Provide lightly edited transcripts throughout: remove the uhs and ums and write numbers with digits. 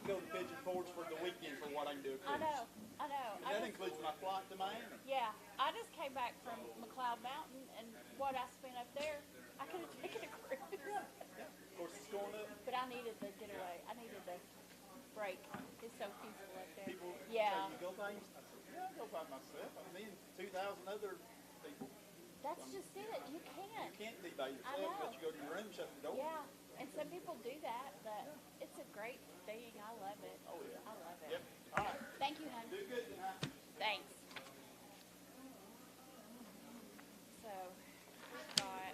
can't go to Pigeon Forge for the weekend for what I can do a cruise. I know. And that includes my flight to Miami. Yeah, I just came back from McLeod Mountain, and what I spent up there, I could have taken a cruise. Yeah. Of course, it's going up. But I needed the getaway. I needed the break. It's so peaceful up there. People Yeah. say, you go by yourself? I said, yeah, I go by myself. I mean, 2,000 other people. That's just it. You can't. You can't be by yourself, but you go to your room, shut the door. Yeah, and some people do that, but it's a great thing. I love it. Oh, yeah. I love it. Yep. All right. Thank you, hon. Do good tonight. Thanks. So, we've got,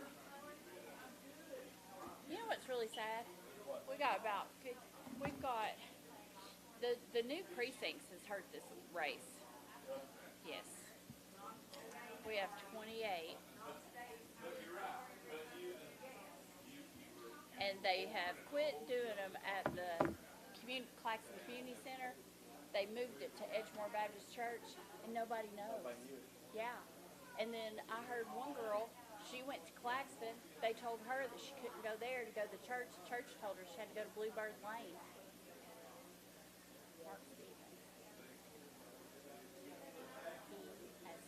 you know what's really sad? We've got the new precincts has hurt this race. Yes. We have 28. And they have quit doing them at the Claxton Community Center. They moved it to Edgemore Baptist Church, and nobody knows. Yeah. And then I heard one girl, she went to Claxton. They told her that she couldn't go there to go to the church. The church told her she had to go to Bluebird Lane. Mark Stevens. He has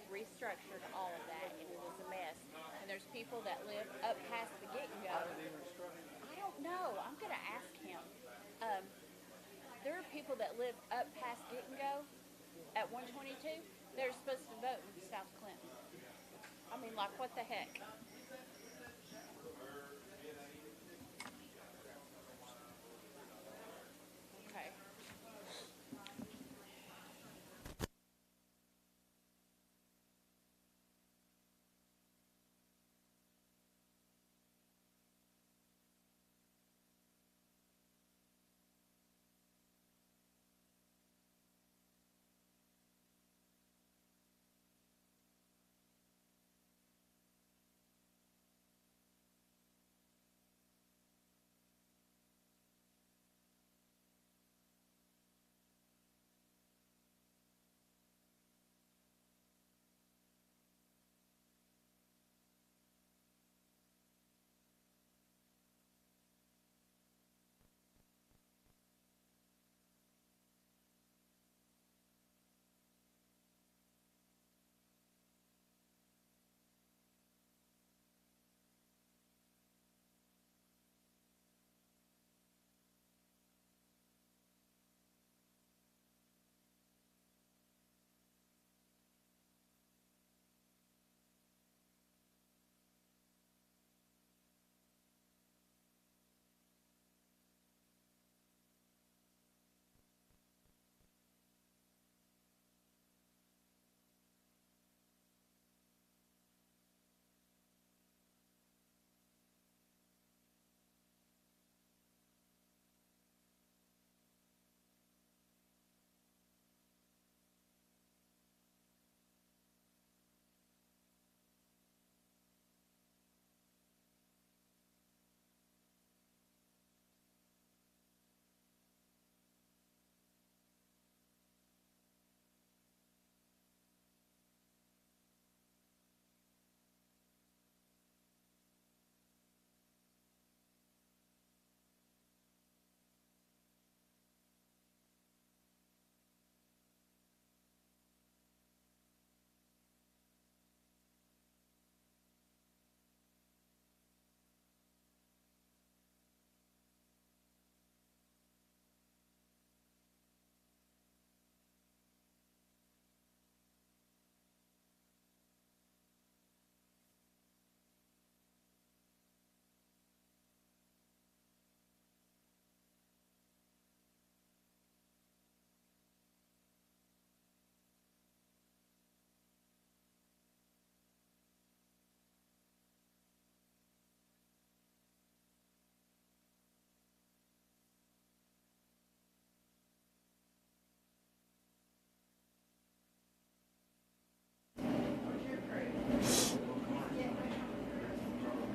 restructured all of that, and it is a mess. And there's people that live up past the get-and-go. I don't know. I'm going to ask him. There are people that live up past get-and-go at 122. They're supposed to vote in South Clinton. I mean, like, what the heck? Okay.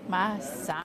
My son.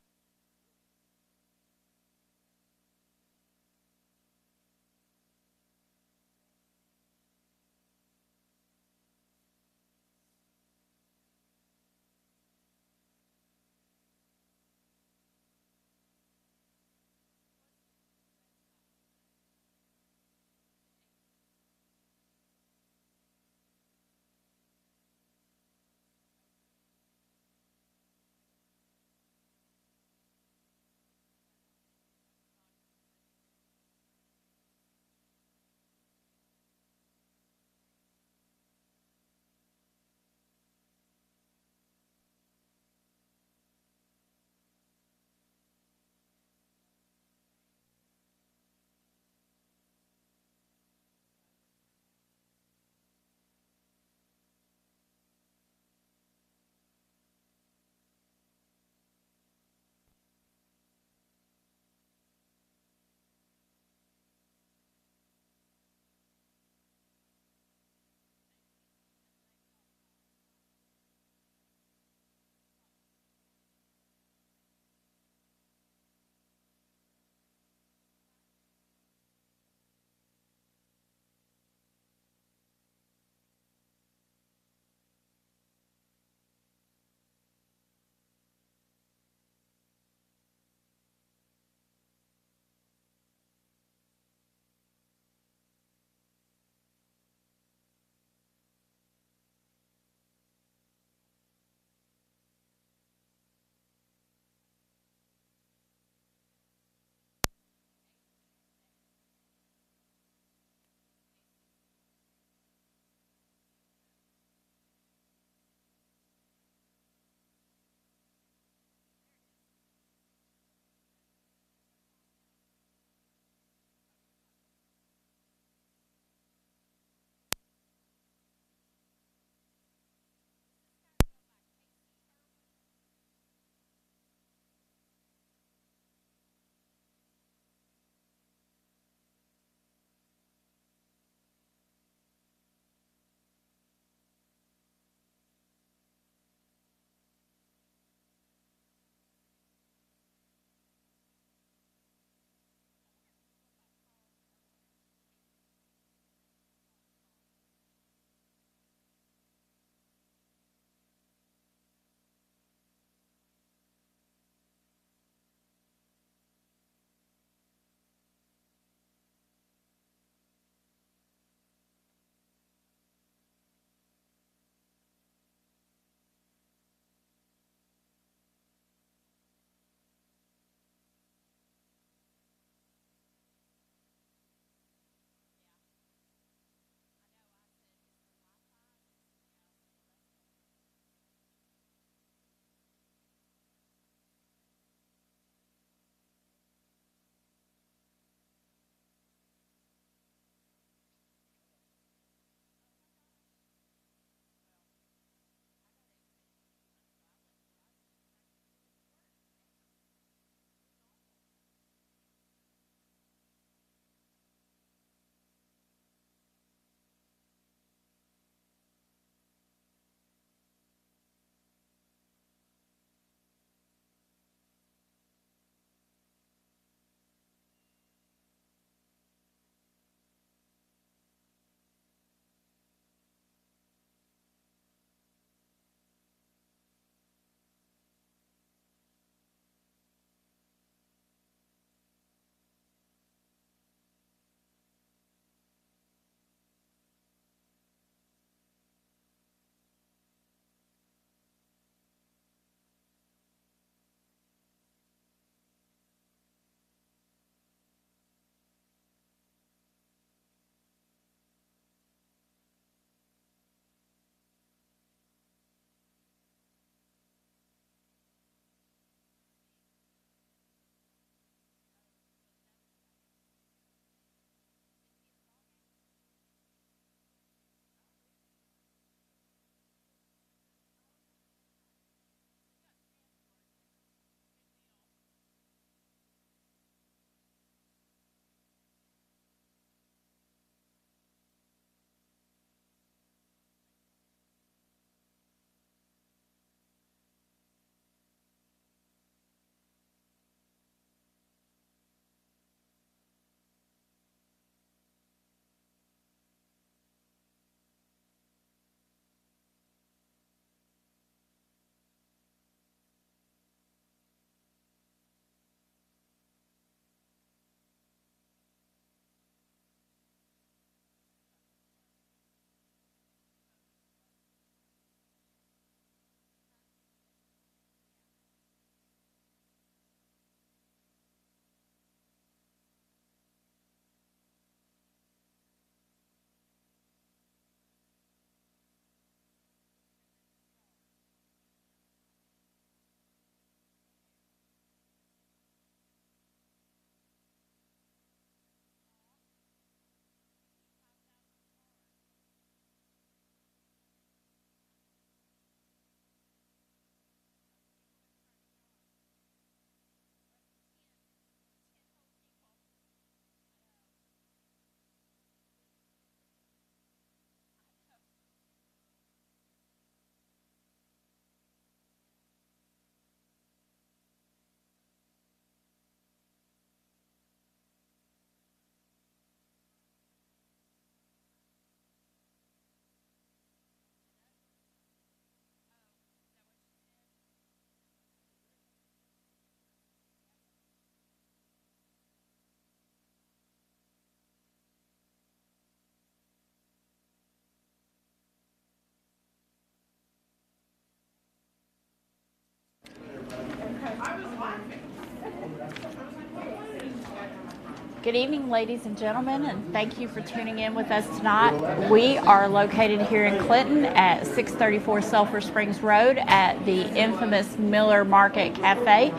Good evening, ladies and gentlemen, and thank you for tuning in with us tonight. We are located here in Clinton at 634 Sulphur Springs Road at the infamous Miller Market Cafe.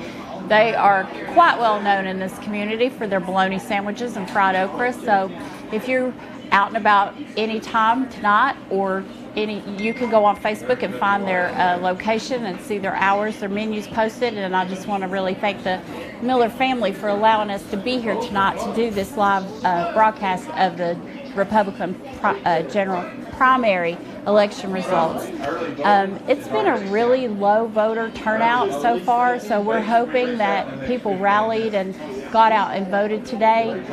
They are quite well known in this community for their bologna sandwiches and fried okra. So if you're out and about any time tonight or you can go on Facebook and find their location and see their hours, their menus posted. And I just want to really thank the Miller family for allowing us to be here tonight to do this live broadcast of the Republican general primary election results. It's been a really low voter turnout so far, so we're hoping that people rallied and got out and voted today.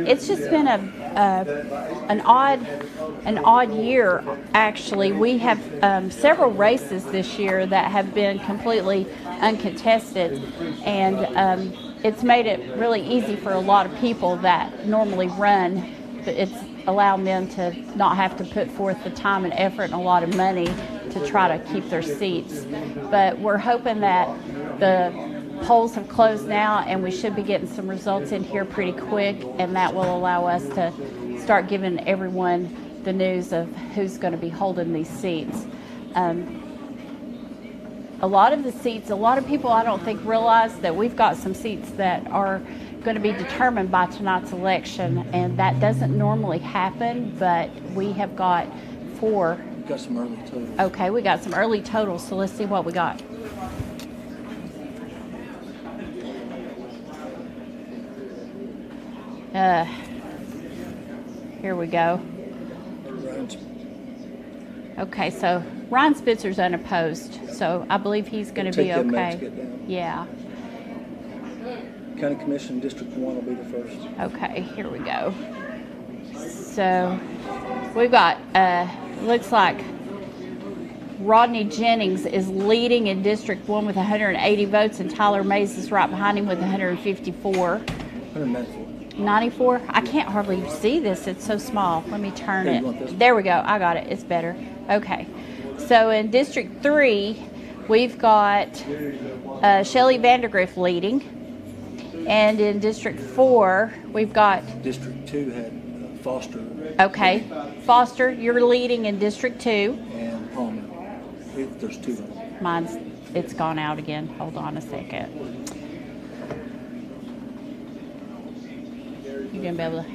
It's just been an odd year, actually. We have several races this year that have been completely uncontested, and it's made it really easy for a lot of people that normally run. It's allowed them to not have to put forth the time and effort and a lot of money to try to keep their seats. But we're hoping that the polls have closed now and we should be getting some results in here pretty quick, and that will allow us to start giving everyone the news of who's going to be holding these seats. A lot of the seats, a lot of people I don't think realize that we've got some seats that are going to be determined by tonight's election, and that doesn't normally happen, but we have got 4. We've got some early totals. Okay, we got some early totals, so let's see what we got. Here we go. Okay, so Ryan Spitzer's unopposed, so I believe he's going to be okay. Yeah. County Commission District 1 will be the first. Okay, here we go. So we've got, looks like Rodney Jennings is leading in District 1 with 180 votes, and Tyler Mays is right behind him with 154. 194. 94? I can't hardly see this. It's so small. Let me turn Here, you want this it. one? There we go. I got it. It's better. Okay. So in District 3, we've got Shelley Vandergriff leading. And in District 4, we've got... District 2 had Foster. Okay. Foster, you're leading in District 2. And Palmer. There's 2 of them. It's gone out again. Hold on a second. You're going to be able to...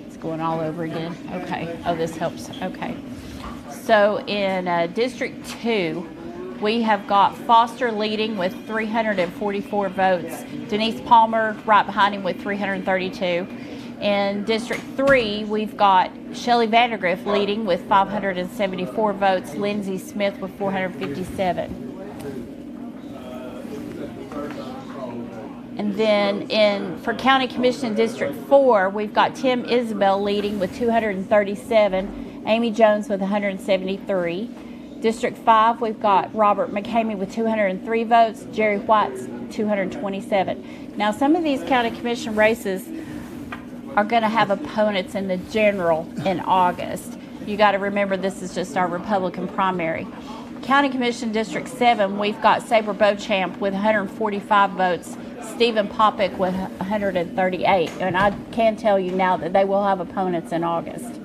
It's going all over again. Okay. Oh, this helps. Okay. So in District 2, we have got Foster leading with 344 votes. Denise Palmer right behind him with 332. In District 3, we've got Shelley Vandergriff leading with 574 votes. Lindsay Smith with 457. And then for County Commission District 4, we've got Tim Isabel leading with 237. Amy Jones with 173. District 5, we've got Robert McCamey with 203 votes, Jerry White's 227. Now, some of these county commission races are going to have opponents in the general in August. You got to remember this is just our Republican primary. County Commission District 7, we've got Sabre Beauchamp with 145 votes, Stephen Popick with 138. And I can tell you now that they will have opponents in August.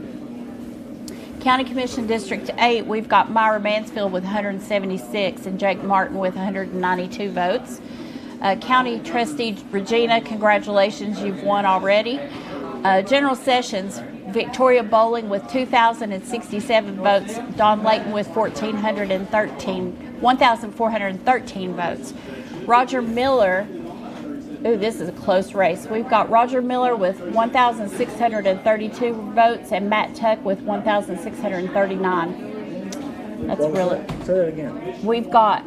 County Commission District 8, we've got Myra Mansfield with 176 and Jake Martin with 192 votes. County Trustee Regina, congratulations, you've won already. General Sessions, Victoria Bowling with 2,067 votes, Don Layton with 1,413 votes. Roger Miller, ooh, this is a close race. We've got Roger Miller with 1,632 votes and Matt Tuck with 1,639. That's really. Say that again. We've got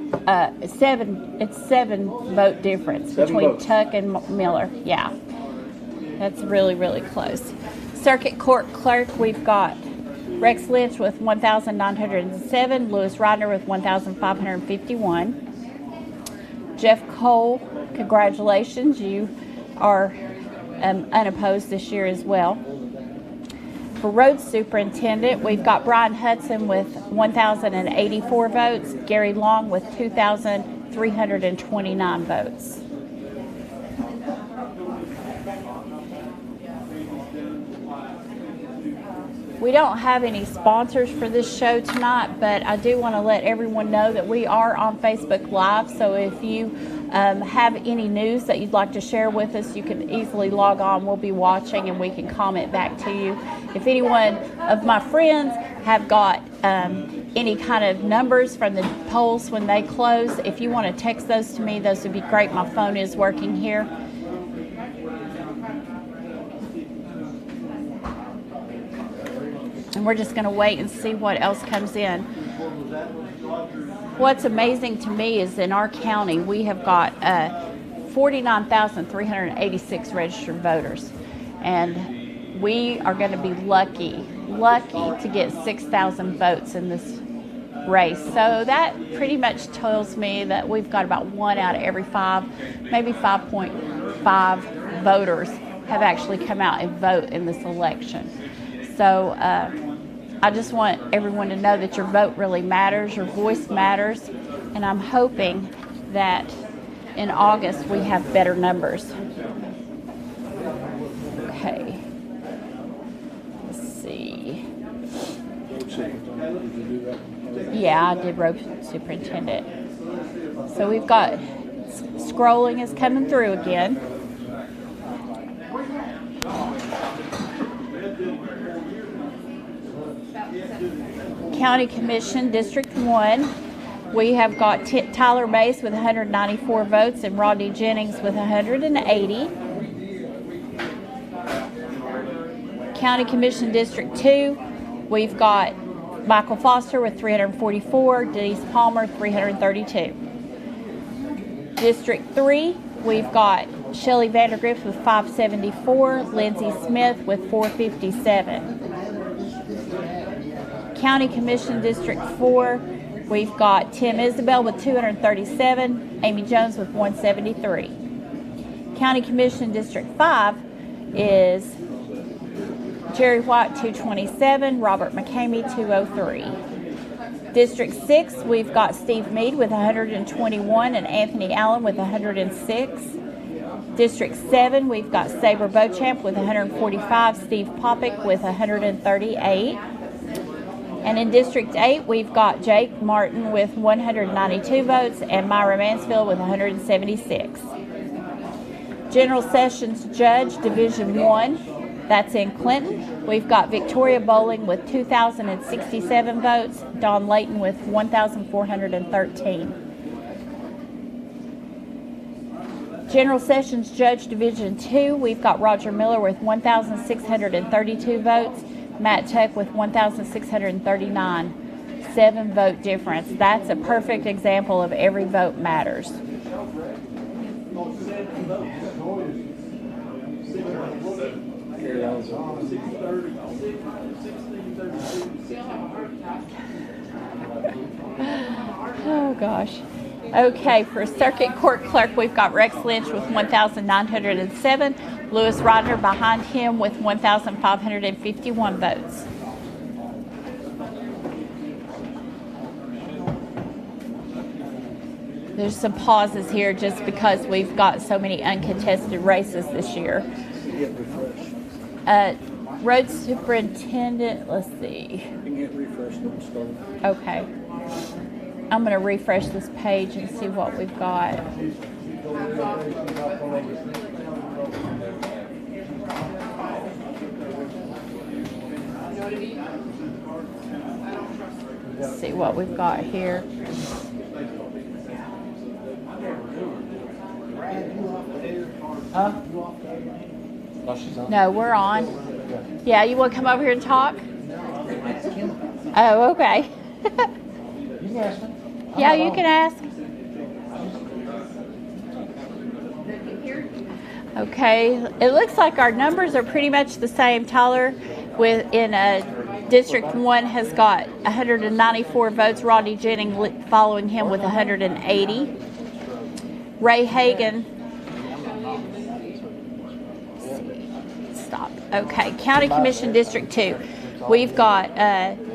7. It's 7 vote difference between votes. Tuck and Miller. Yeah, that's really, really close. Circuit Court Clerk, we've got Rex Lynch with 1,907, Lewis Ryder with 1,551. Jeff Cole, congratulations, you are unopposed this year as well. For Road Superintendent, we've got Brian Hudson with 1,084 votes, Gary Long with 2,329 votes. We don't have any sponsors for this show tonight, but I do want to let everyone know that we are on Facebook Live. So if you have any news that you'd like to share with us, you can easily log on. We'll be watching and we can comment back to you. If anyone of my friends have got any kind of numbers from the polls when they close, if you want to text those to me, those would be great. My phone is working here. And we're just going to wait and see what else comes in. What's amazing to me is in our county, we have got 49,386 registered voters. And we are going to be lucky to get 6,000 votes in this race. So that pretty much tells me that we've got about 1 out of every 5, maybe 5.5 voters have actually come out and vote in this election. So I just want everyone to know that your vote really matters, your voice matters, and I'm hoping that in August we have better numbers. Okay. Let's see. Yeah, I did road superintendent. So we've got, scrolling is coming through again. County Commission, District 1, we have got Tyler Mace with 194 votes and Rodney Jennings with 180. County Commission, District 2, we've got Michael Foster with 344, Denise Palmer, 332. District 3, we've got Shelley Vandergrift with 574, Lindsay Smith with 457. County Commission District 4, we've got Tim Isabel with 237, Amy Jones with 173. County Commission District 5 is Jerry White 227, Robert McCamey 203. District 6, we've got Steve Meade with 121 and Anthony Allen with 106. District 7, we've got Saber Beauchamp with 145, Steve Popick with 138. And in District 8, we've got Jake Martin with 192 votes and Myra Mansfield with 176. General Sessions Judge, Division 1, that's in Clinton. We've got Victoria Bowling with 2,067 votes, Dawn Layton with 1,413. General Sessions Judge, Division 2, we've got Roger Miller with 1,632 votes, Matt Tuck with 1,639, 7-vote difference. That's a perfect example of every vote matters. Oh gosh. Okay, for Circuit Court Clerk, we've got Rex Lynch with 1,907. Lewis Rodner behind him with 1,551 votes. There's some pauses here just because we've got so many uncontested races this year. Road Superintendent, let's see. Okay. I'm going to refresh this page and see what we've got. Let's see what we've got here. No, we're on. Yeah, you want to come over here and talk? Oh, okay. Yeah, you can ask. Okay, it looks like our numbers are pretty much the same. Tyler, in District 1, has got 194 votes. Rodney Jennings following him with 180. Ray Hagan. Stop. Okay, County Commission District 2. We've got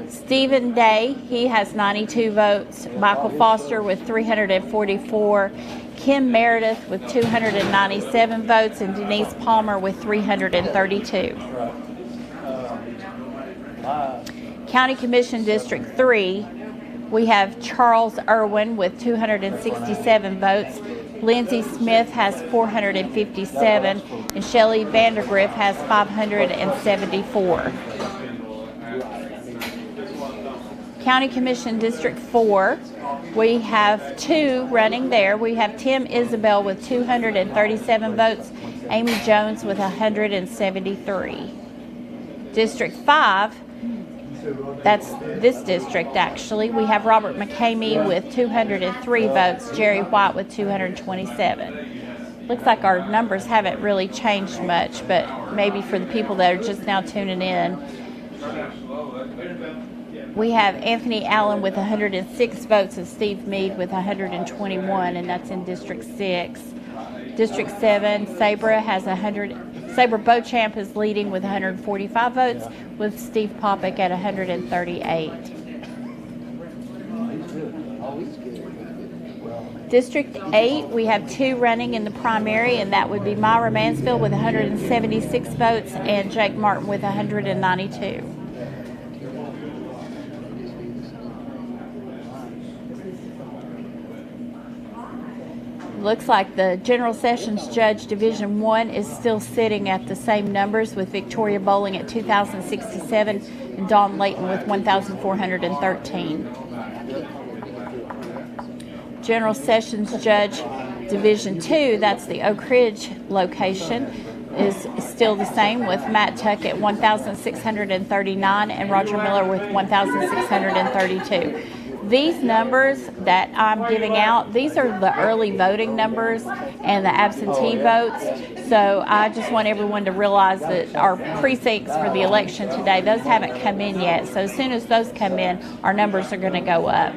Stephen Day, he has 92 votes. Michael Foster with 344. Kim Meredith with 297 votes. And Denise Palmer with 332. County Commission District 3, we have Charles Irwin with 267 votes. Lindsay Smith has 457, and Shelley Vandergriff has 574. County Commission District 4, we have 2 running there. We have Tim Isabel with 237 votes, Amy Jones with 173. District 5, that's this district actually, we have Robert Mcneese with 203 votes, Jerry White with 227. Looks like our numbers haven't really changed much, but maybe for the people that are just now tuning in. We have Anthony Allen with 106 votes and Steve Meade with 121, and that's in District 6. District 7, Sabre Beauchamp is leading with 145 votes, with Steve Popick at 138. District 8, we have 2 running in the primary, and that would be Myra Mansfield with 176 votes and Jake Martin with 192. Looks like the General Sessions Judge Division 1 is still sitting at the same numbers, with Victoria Bowling at 2,067 and Dawn Layton with 1,413. General Sessions Judge Division 2, that's the Oak Ridge location, is still the same, with Matt Tuck at 1,639 and Roger Miller with 1,632. These numbers that I'm giving out, these are the early voting numbers and the absentee votes. So I just want everyone to realize that our precincts for the election today, those haven't come in yet. So as soon as those come in, our numbers are going to go up.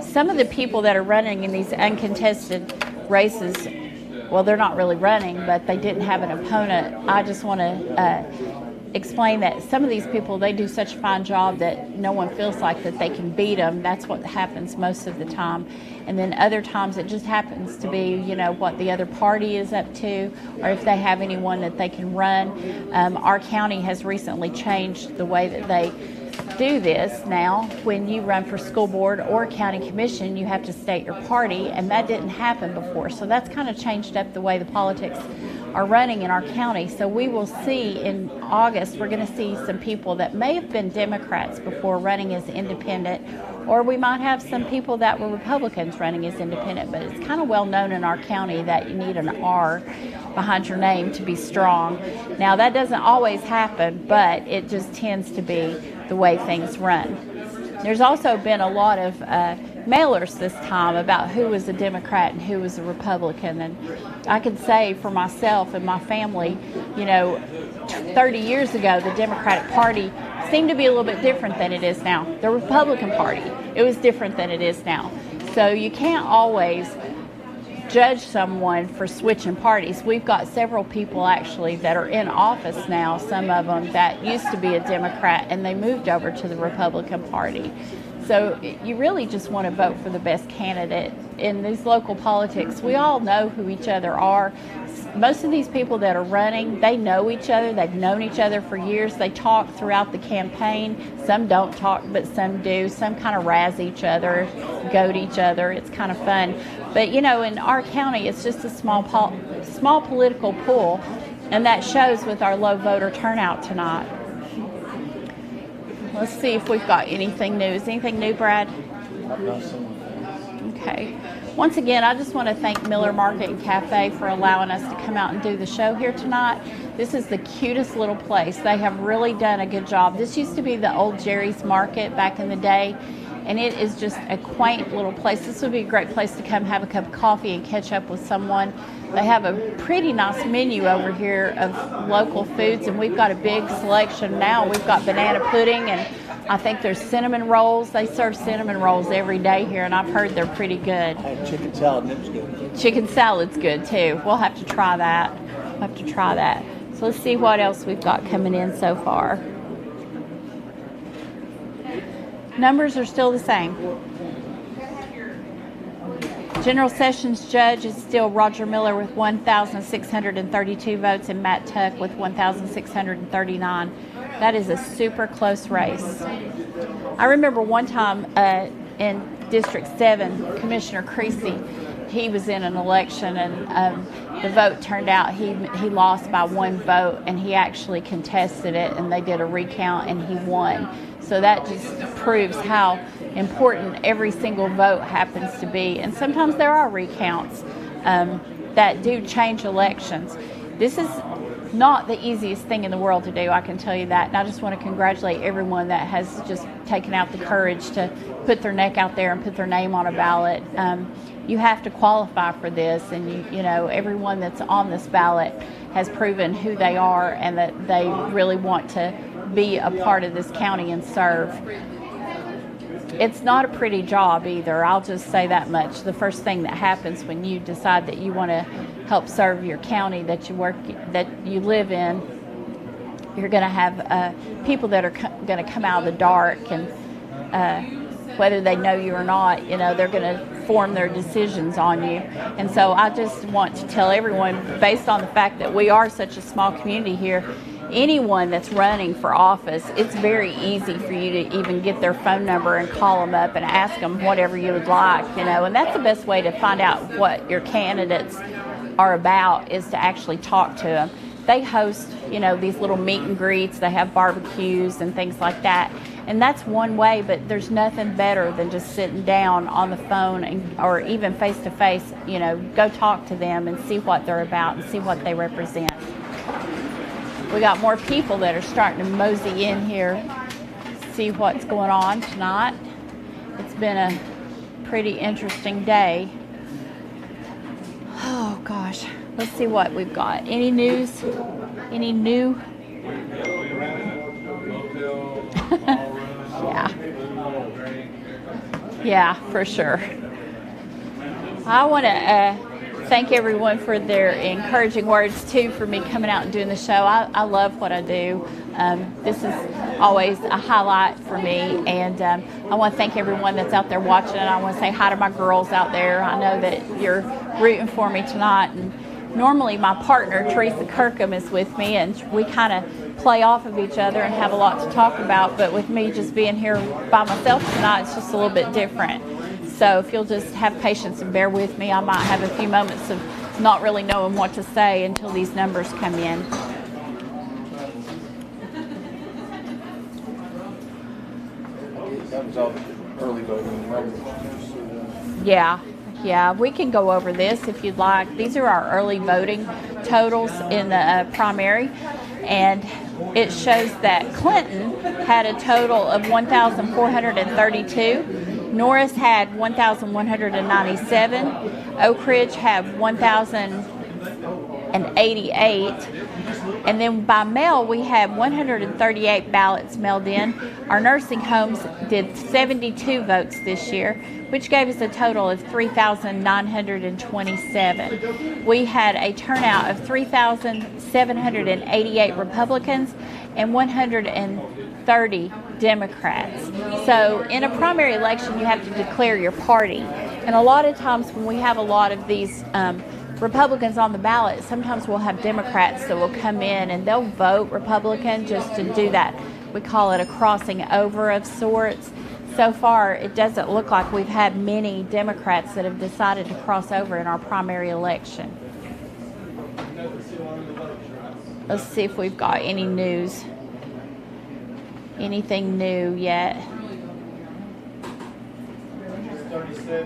Some of the people that are running in these uncontested races, well, they're not really running, but they didn't have an opponent. I just want to explain that some of these people, they do such a fine job that no one feels like that they can beat them. That's what happens most of the time. And then other times it just happens to be, you know, what the other party is up to, or if they have anyone that they can run. Our county has recently changed the way that they do this now. When you run for school board or county commission, you have to state your party, and that didn't happen before. So that's kind of changed up the way the politics are running in our county. So we will see in August, we're going to see some people that may have been Democrats before running as independent, or we might have some people that were Republicans running as independent. But it's kind of well known in our county that you need an R behind your name to be strong. Now that doesn't always happen, but it just tends to be the way things run. There's also been a lot of mailers this time about who was a Democrat and who was a Republican. And I can say for myself and my family, you know, 30 years ago, the Democratic Party seemed to be a little bit different than it is now. The Republican Party, it was different than it is now. So you can't always judge someone for switching parties. We've got several people actually that are in office now, some of them that used to be a Democrat and they moved over to the Republican Party. So you really just want to vote for the best candidate. In these local politics, we all know who each other are. Most of these people that are running, they know each other. They've known each other for years. They talk throughout the campaign. Some don't talk, but some do. Some kind of razz each other, goad each other. It's kind of fun. But, you know, in our county, it's just a small political pool, and that shows with our low voter turnout tonight. Let's see if we've got anything new. Is anything new, Brad? Okay. Once again, I just want to thank Miller Market and Cafe for allowing us to come out and do the show here tonight. This is the cutest little place. They have really done a good job. This used to be the old Jerry's Market back in the day, and it is just a quaint little place. This would be a great place to come have a cup of coffee and catch up with someone. They have a pretty nice menu over here of local foods, and we've got a big selection now. We've got banana pudding, and I think there's cinnamon rolls. They serve cinnamon rolls every day here, and I've heard they're pretty good. I had chicken salad, and it was good. Chicken salad's good too. We'll have to try that. So let's see what else we've got coming in so far. Numbers are still the same. General Sessions Judge is still Roger Miller with 1,632 votes and Matt Tuck with 1,639. That is a super close race. I remember one time in District 7, Commissioner Creasy, he was in an election, and the vote turned out he lost by 1 vote, and he actually contested it, and they did a recount, and he won. So that just proves how important every single vote happens to be. And sometimes there are recounts that do change elections. This is not the easiest thing in the world to do, I can tell you that. And I just want to congratulate everyone that has just taken out the courage to put their neck out there and put their name on a ballot. You have to qualify for this, and you know, everyone that's on this ballot has proven who they are and that they really want to be a part of this county and serve. It's not a pretty job either, I'll just say that much. The first thing that happens when you decide that you want to help serve your county that you live in, you're going to have people that are going to come out of the dark, and whether they know you or not, you know, they're going to form their decisions on you. And so I just want to tell everyone, based on the fact that we are such a small community here, anyone that's running for office, it's very easy for you to even get their phone number and call them up and ask them whatever you would like, you know. And that's the best way to find out what your candidates are about, is to actually talk to them. They host, you know, these little meet and greets, they have barbecues and things like that. And that's one way, but there's nothing better than just sitting down on the phone or even face to face, you know, go talk to them and see what they're about and see what they represent. We got more people that are starting to mosey in here, see what's going on tonight. It's been a pretty interesting day. Oh gosh, let's see what we've got. Any news? Any new? Yeah, for sure. I want to thank everyone for their encouraging words too, for me coming out and doing the show. I love what I do. This is always a highlight for me, and I want to thank everyone that's out there watching, and I want to say hi to my girls out there. I know that you're rooting for me tonight, and normally my partner Teresa Kirkham is with me, and we kind of play off of each other and have a lot to talk about, but with me just being here by myself tonight, it's just a little bit different. So if you'll just have patience and bear with me, I might have a few moments of not really knowing what to say until these numbers come in. That was all early voting numbers. Yeah, we can go over this if you'd like. These are our early voting totals in the primary, and it shows that Clinton had a total of 1,432. Norris had 1,197. Oak Ridge had 1,088. And then by mail, we had 138 ballots mailed in. Our nursing homes did 72 votes this year, which gave us a total of 3,927. We had a turnout of 3,788 Republicans and 130 Democrats. So in a primary election, you have to declare your party. And a lot of times when we have a lot of these Republicans on the ballot, sometimes we'll have Democrats that will come in and they'll vote Republican just to do that. We call it a crossing over of sorts. So far, it doesn't look like we've had many Democrats that have decided to cross over in our primary election. Let's see if we've got any news. Anything new yet?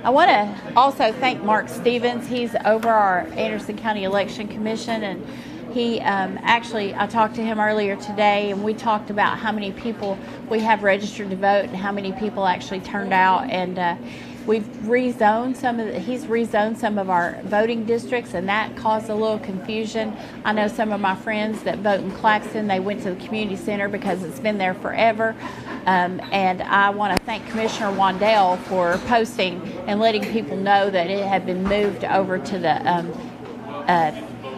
I want to also thank Mark Stevens. He's over our Anderson County Election Commission, and he actually, I talked to him earlier today, and we talked about how many people we have registered to vote and how many people actually turned out, and we've rezoned he's rezoned some of our voting districts, and that caused a little confusion. I know some of my friends that vote in Claxton, they went to the community center because it's been there forever. And I want to thank Commissioner Wandell for posting and letting people know that it had been moved over to the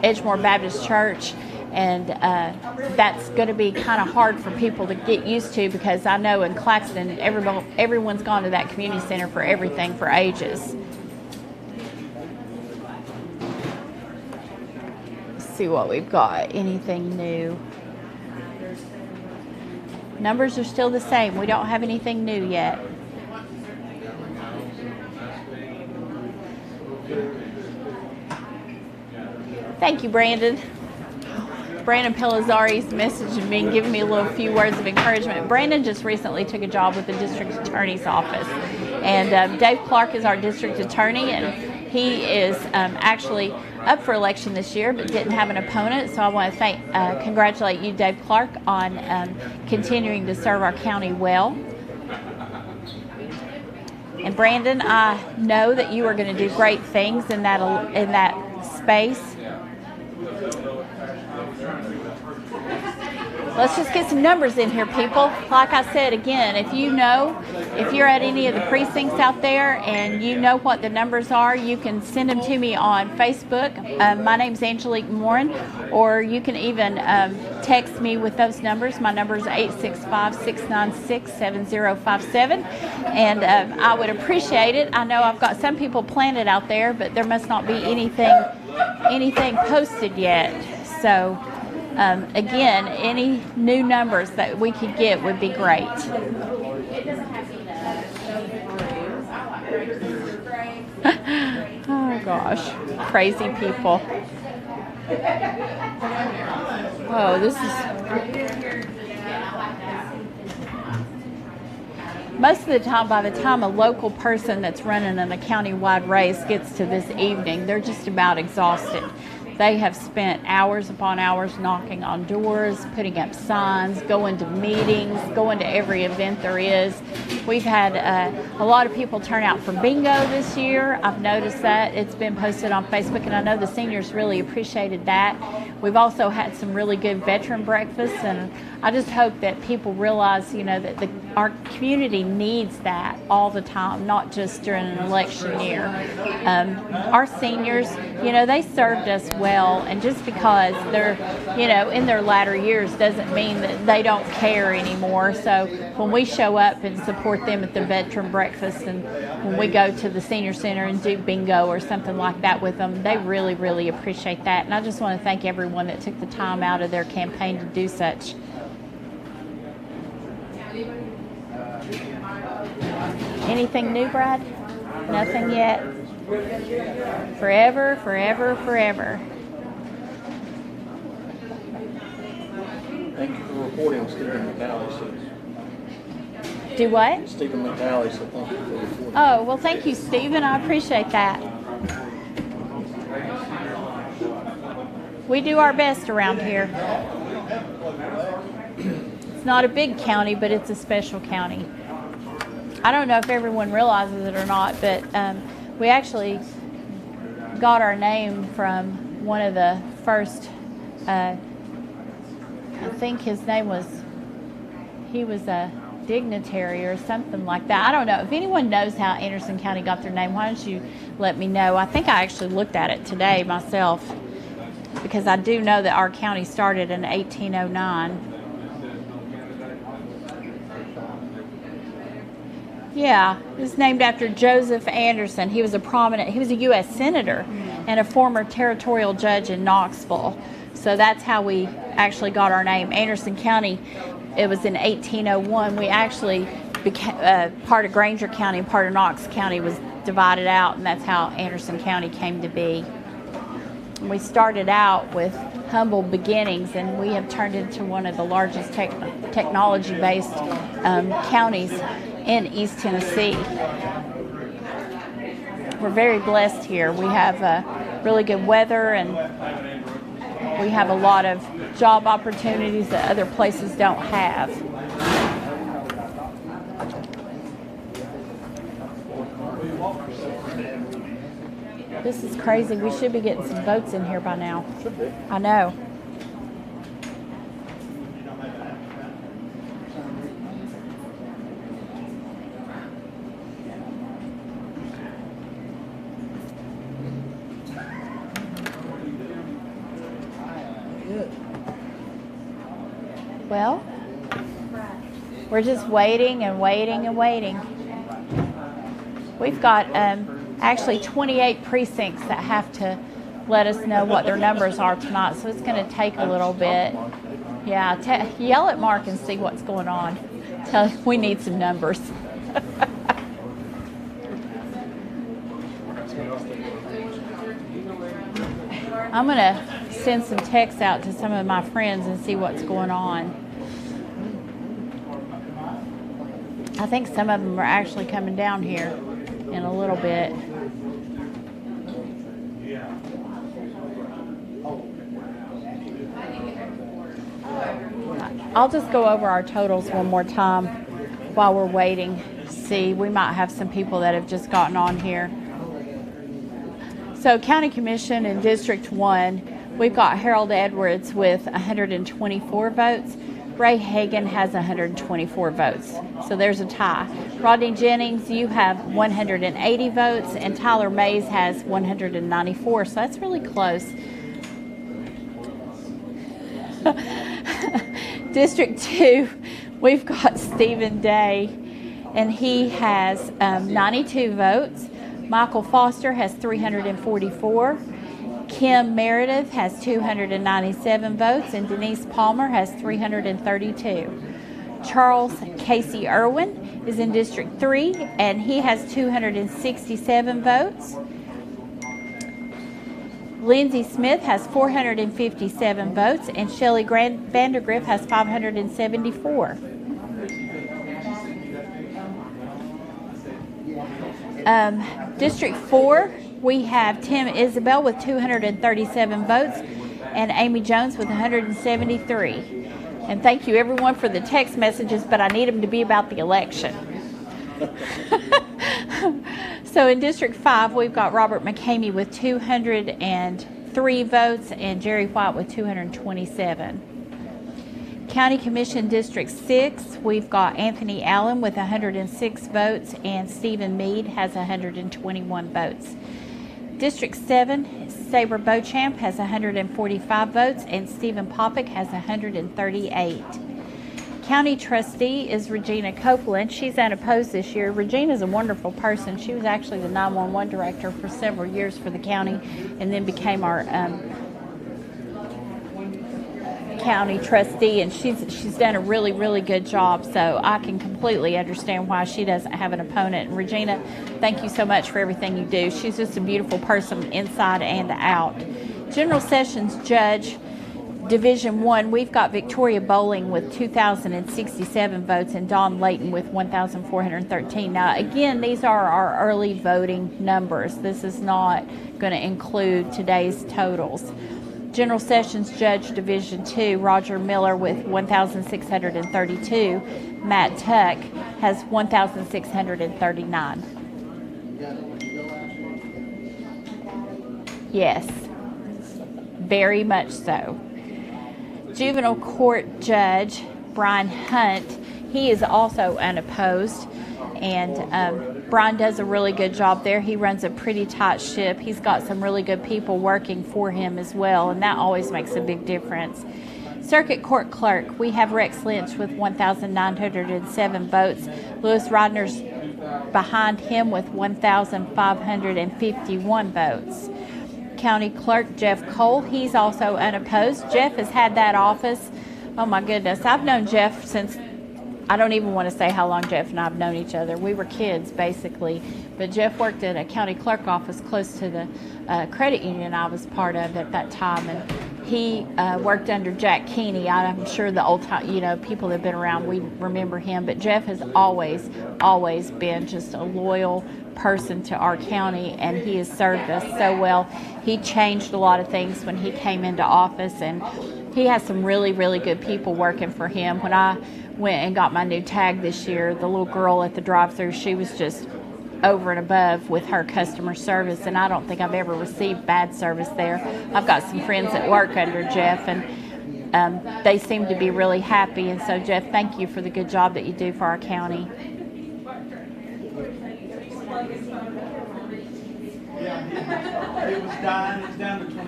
Edgemore Baptist Church. And that's going to be kind of hard for people to get used to, because I know in Claxton, everyone's gone to that community center for everything for ages. see what we've got. Anything new? Numbers are still the same. We don't have anything new yet. Thank you, Brandon. Brandon Pellizzari's messaging me and giving me a few words of encouragement. Brandon just recently took a job with the district attorney's office. And Dave Clark is our district attorney, and he is actually up for election this year but didn't have an opponent. So I want to congratulate you, Dave Clark, on continuing to serve our county well. And Brandon, I know that you are going to do great things in that space. Let's just get some numbers in here, people. Like I said, again, if you're at any of the precincts out there and you know what the numbers are, you can send them to me on Facebook. My name's Angeleque Morin, or you can even text me with those numbers. My number is 865-696-7057, and I would appreciate it. I know I've got some people planted out there, but there must not be anything posted yet. So. Again, any new numbers that we could get would be great. Oh gosh, crazy people. Oh, this is... Most of the time, by the time a local person that's running in a county-wide race gets to this evening, they're just about exhausted. They have spent hours upon hours knocking on doors, putting up signs, going to meetings, going to every event there is. We've had a lot of people turn out for bingo this year. I've noticed that. It's been posted on Facebook, and I know the seniors really appreciated that. We've also had some really good veteran breakfasts, and I just hope that people realize, that our community needs that all the time, not just during an election year. Our seniors, they served us well, and just because they're, in their latter years doesn't mean that they don't care anymore. So when we show up and support them at the veteran breakfast, and when we go to the senior center and do bingo or something like that with them, they really, really appreciate that. And I just want to thank everyone that took the time out of their campaign to do such. Anything new, Brad? Nothing yet? Forever, forever, forever. Thank you for reporting, Stephen McNally. Do what? Stephen McNally, so thank you for reporting. Oh, well, thank you, Stephen. I appreciate that. We do our best around here. It's not a big county, but it's a special county. I don't know if everyone realizes it or not, but we actually got our name from one of the first, I think his name was, he was a dignitary or something like that. I don't know. If anyone knows how Anderson County got their name, why don't you let me know? I think I actually looked at it today myself, because I do know that our county started in 1809. Yeah, it was named after Joseph Anderson. He was a U.S. Senator and a former territorial judge in Knoxville. So that's how we actually got our name. Anderson County, it was in 1801. We actually became part of Granger County and part of Knox County was divided out, and that's how Anderson County came to be. We started out with humble beginnings, and we have turned into one of the largest technology-based counties in East Tennessee. We're very blessed here. We have really good weather, and we have a lot of job opportunities that other places don't have. This is crazy. We should be getting some votes in here by now. Should be. I know. Well, we're just waiting and waiting and waiting. We've got actually 28 precincts that have to let us know what their numbers are tonight, so it's going to take a little bit. Yeah, yell at Mark and see what's going on. Tell him we need some numbers. I'm going to send some texts out to some of my friends and see what's going on. I think some of them are actually coming down here in a little bit. I'll just go over our totals one more time while we're waiting. See, we might have some people that have just gotten on here. So County Commission in District 1, we've got Harold Edwards with 124 votes. Ray Hagan has 124 votes. So there's a tie. Rodney Jennings, you have 180 votes, and Tyler Mays has 194. So that's really close. District 2, we've got Stephen Day, and he has 92 votes. Michael Foster has 344. Kim Meredith has 297 votes, and Denise Palmer has 332. Charles Casey Irwin is in District 3, and he has 267 votes. Lindsay Smith has 457 votes, and Shelley Vandergriff has 574. District 4, we have Tim Isabel with 237 votes, and Amy Jones with 173. And thank you everyone for the text messages, but I need them to be about the election. So in District 5, we've got Robert McCamey with 203 votes and Jerry White with 227. County Commission District 6, we've got Anthony Allen with 106 votes and Stephen Meade has 121 votes. District 7, Sabre Beauchamp has 145 votes and Stephen Popick has 138. County trustee is Regina Copeland. She's unopposed this year. Regina's a wonderful person. She was actually the 911 director for several years for the county and then became our county trustee, and she's done a really, really good job, so I can completely understand why she doesn't have an opponent. And Regina, thank you so much for everything you do. She's just a beautiful person inside and out. General Sessions Judge, Division 1, we've got Victoria Bowling with 2,067 votes and Dawn Layton with 1,413. Now, again, these are our early voting numbers. This is not going to include today's totals. General Sessions Judge Division 2, Roger Miller with 1,632. Matt Tuck has 1,639. Yes, very much so. Juvenile Court Judge Brian Hunt, he is also unopposed, and Brian does a really good job there. He runs a pretty tight ship. He's got some really good people working for him as well, and that always makes a big difference. Circuit Court Clerk, we have Rex Lynch with 1,907 votes. Louis Rodner's behind him with 1,551 votes. County Clerk Jeff Cole, he's also unopposed. Jeff has had that office, oh my goodness, I've known Jeff since, I don't even want to say how long Jeff and I have known each other. We were kids basically, but Jeff worked at a county clerk office close to the credit union I was part of at that time, and he worked under Jack Keeney. I'm sure the old time, people that have been around, we remember him, but Jeff has always been just a loyal person to our county, and he has served us so well. He changed a lot of things when he came into office, and he has some really, really good people working for him. When I went and got my new tag this year, the little girl at the drive-thru, she was just over and above with her customer service, and I don't think I've ever received bad service there. I've got some friends that work under Jeff, and they seem to be really happy, and so Jeff, thank you for the good job that you do for our county.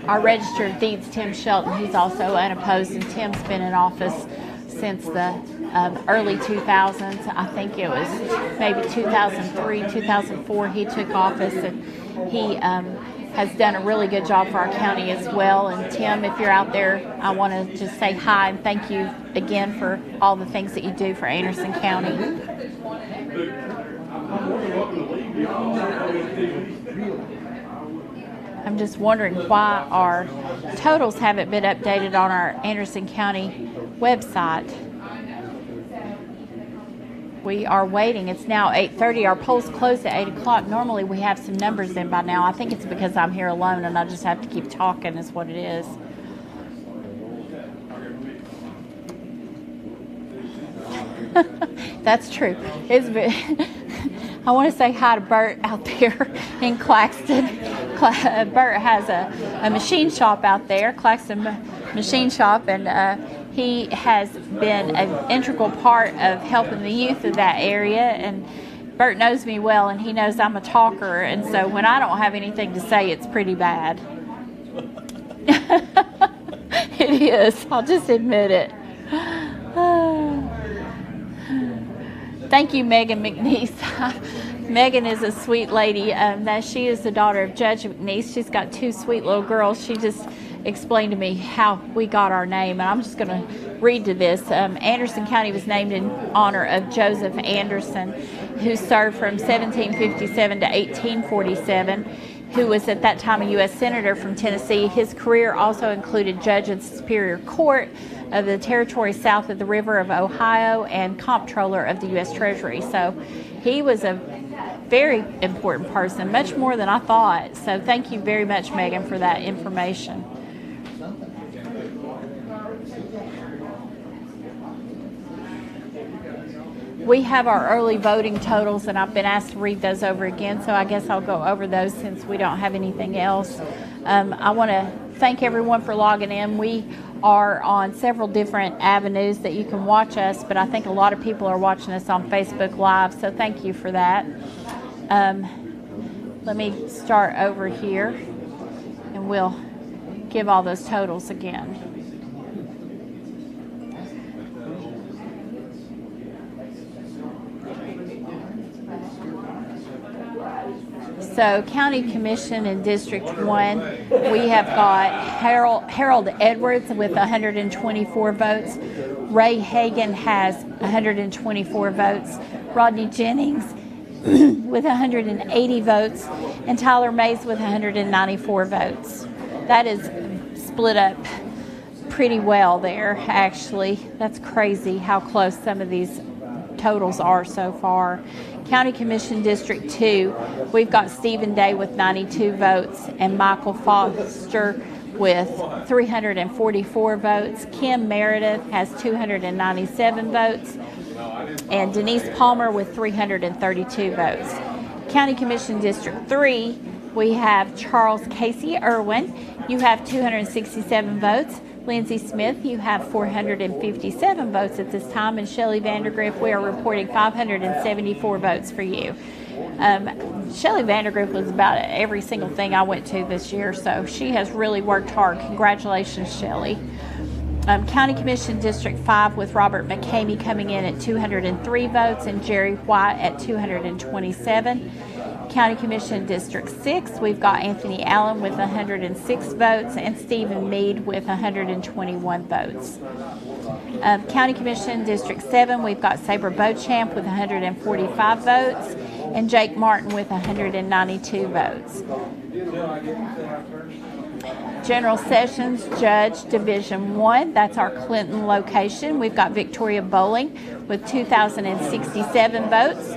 Our Register of Deeds, Tim Shelton, he's also unopposed, and Tim's been in office since the early 2000s. I think it was maybe 2003, 2004 he took office, and has done a really good job for our county as well. And Tim, if you're out there, I want to just say hi and thank you again for all the things that you do for Anderson County. I'm just wondering why our totals haven't been updated on our Anderson County website. We are waiting. It's now 8:30. Our polls closed at 8 o'clock. Normally we have some numbers in by now. I think it's because I'm here alone and I just have to keep talking is what it is. That's true. I want to say hi to Bert out there in Claxton. Bert has a machine shop out there, Claxton Machine Shop, and he has been an integral part of helping the youth of that area. And Bert knows me well, and he knows I'm a talker, and so when I don't have anything to say, it's pretty bad. It is. I'll just admit it. Thank you, Megan Mcneese. Megan is a sweet lady. She is the daughter of Judge Mcneese. She's got two sweet little girls. She just explained to me how we got our name, and I'm just going to read to this. Anderson County was named in honor of Joseph Anderson, who served from 1757 to 1847, who was at that time a U.S. Senator from Tennessee. His career also included judge of the Superior Court of the territory south of the River of Ohio and comptroller of the U.S. Treasury. So he was a very important person, much more than I thought. So thank you very much, Megan, for that information. We have our early voting totals, and I've been asked to read those over again, so I guess I'll go over those since we don't have anything else. I want to thank everyone for logging in. We are on several different avenues that you can watch us, but I think a lot of people are watching us on Facebook Live, so thank you for that. Let me start over here, and we'll give all those totals again. So County Commission in District 1, we have got Harold Edwards with 124 votes. Ray Hagan has 124 votes. Rodney Jennings with 180 votes. And Tyler Mays with 194 votes. That is split up pretty well there, actually. That's crazy how close some of these totals are so far. County Commission District 2, we've got Stephen Day with 92 votes and Michael Foster with 344 votes. Kim Meredith has 297 votes and Denise Palmer with 332 votes. County Commission District 3, we have Charles Casey Irwin. You have 267 votes. Lindsay Smith, you have 457 votes at this time, and Shelley Vandergriff, we are reporting 574 votes for you. Shelley Vandergriff was about at every single thing I went to this year, so she has really worked hard. Congratulations, Shelley. County Commission District 5 with Robert McCamey coming in at 203 votes and Jerry White at 227. County Commission District 6, we've got Anthony Allen with 106 votes and Stephen Mead with 121 votes. County Commission District 7, we've got Sabre Beauchamp with 145 votes and Jake Martin with 192 votes. General Sessions Judge Division 1, that's our Clinton location. We've got Victoria Bowling with 2,067 votes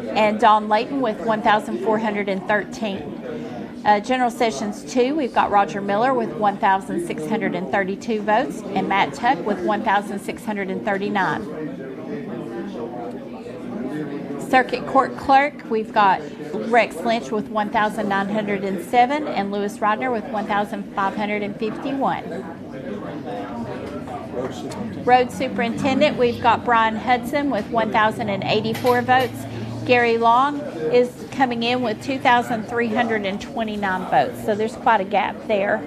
and Dawn Layton with 1,413. General Sessions 2, we've got Roger Miller with 1,632 votes and Matt Tuck with 1,639. Circuit Court Clerk, we've got Rex Lynch with 1,907 and Lewis Rodner with 1,551. Road Superintendent, we've got Brian Hudson with 1,084 votes. Gary Long is coming in with 2,329 votes, so there's quite a gap there.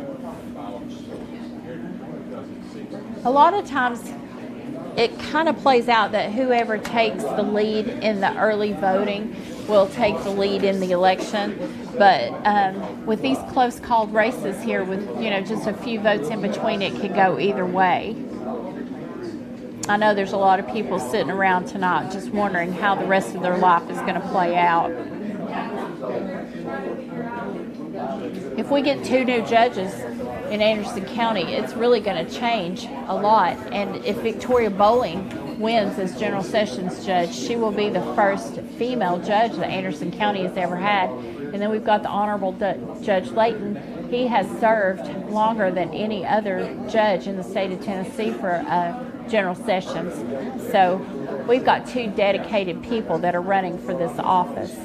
A lot of times it kind of plays out that whoever takes the lead in the early voting will take the lead in the election. But with these close called races here, with just a few votes in between, it could go either way. I know there's a lot of people sitting around tonight just wondering how the rest of their life is going to play out. If we get 2 new judges in Anderson County, it's really going to change a lot. And if Victoria Bowling wins as General Sessions Judge, she will be the first female judge that Anderson County has ever had. And then we've got the Honorable Judge Layton. He has served longer than any other judge in the state of Tennessee for General Sessions. So we've got 2 dedicated people that are running for this office.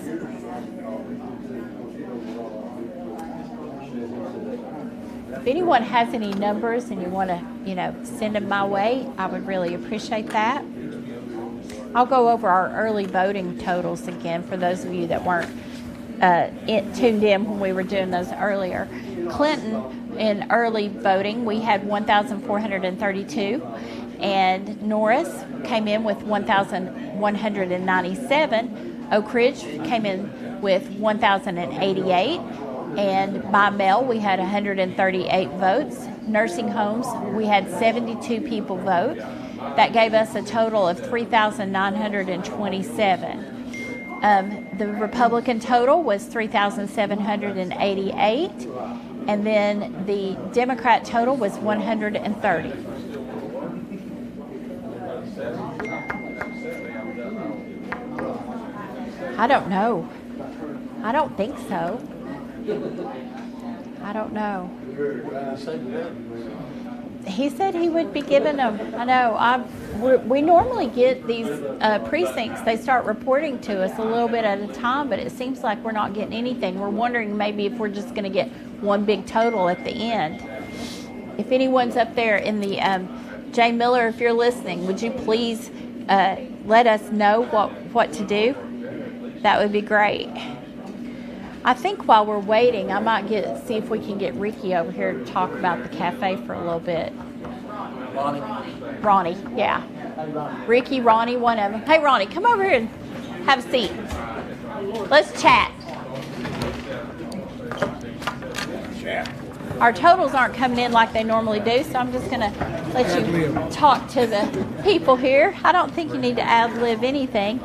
If anyone has any numbers and you want to, send them my way, I would really appreciate that. I'll go over our early voting totals again for those of you that weren't tuned in when we were doing those earlier. Clinton, in early voting, we had 1,432, and Norris came in with 1,197. Oak Ridge came in with 1,088. And by mail, we had 138 votes. Nursing homes, we had 72 people vote. That gave us a total of 3,927. The Republican total was 3,788. And then the Democrat total was 130. I don't know. I don't think so. I don't know. He said he would be giving them. I know. We normally get these precincts. They start reporting to us a little bit at a time, but it seems like we're not getting anything. We're wondering maybe if we're just going to get one big total at the end. If anyone's up there in the Jay Miller, if you're listening, would you please let us know what to do? That would be great. I think while we're waiting, I might see if we can get Ricky over here to talk about the cafe for a little bit. Ronnie, yeah. Ricky, Ronnie, one of them. Hey, Ronnie, come over here and have a seat. Let's chat. Our totals aren't coming in like they normally do, so I'm just going to let you talk to the people here. I don't think you need to ad-lib anything.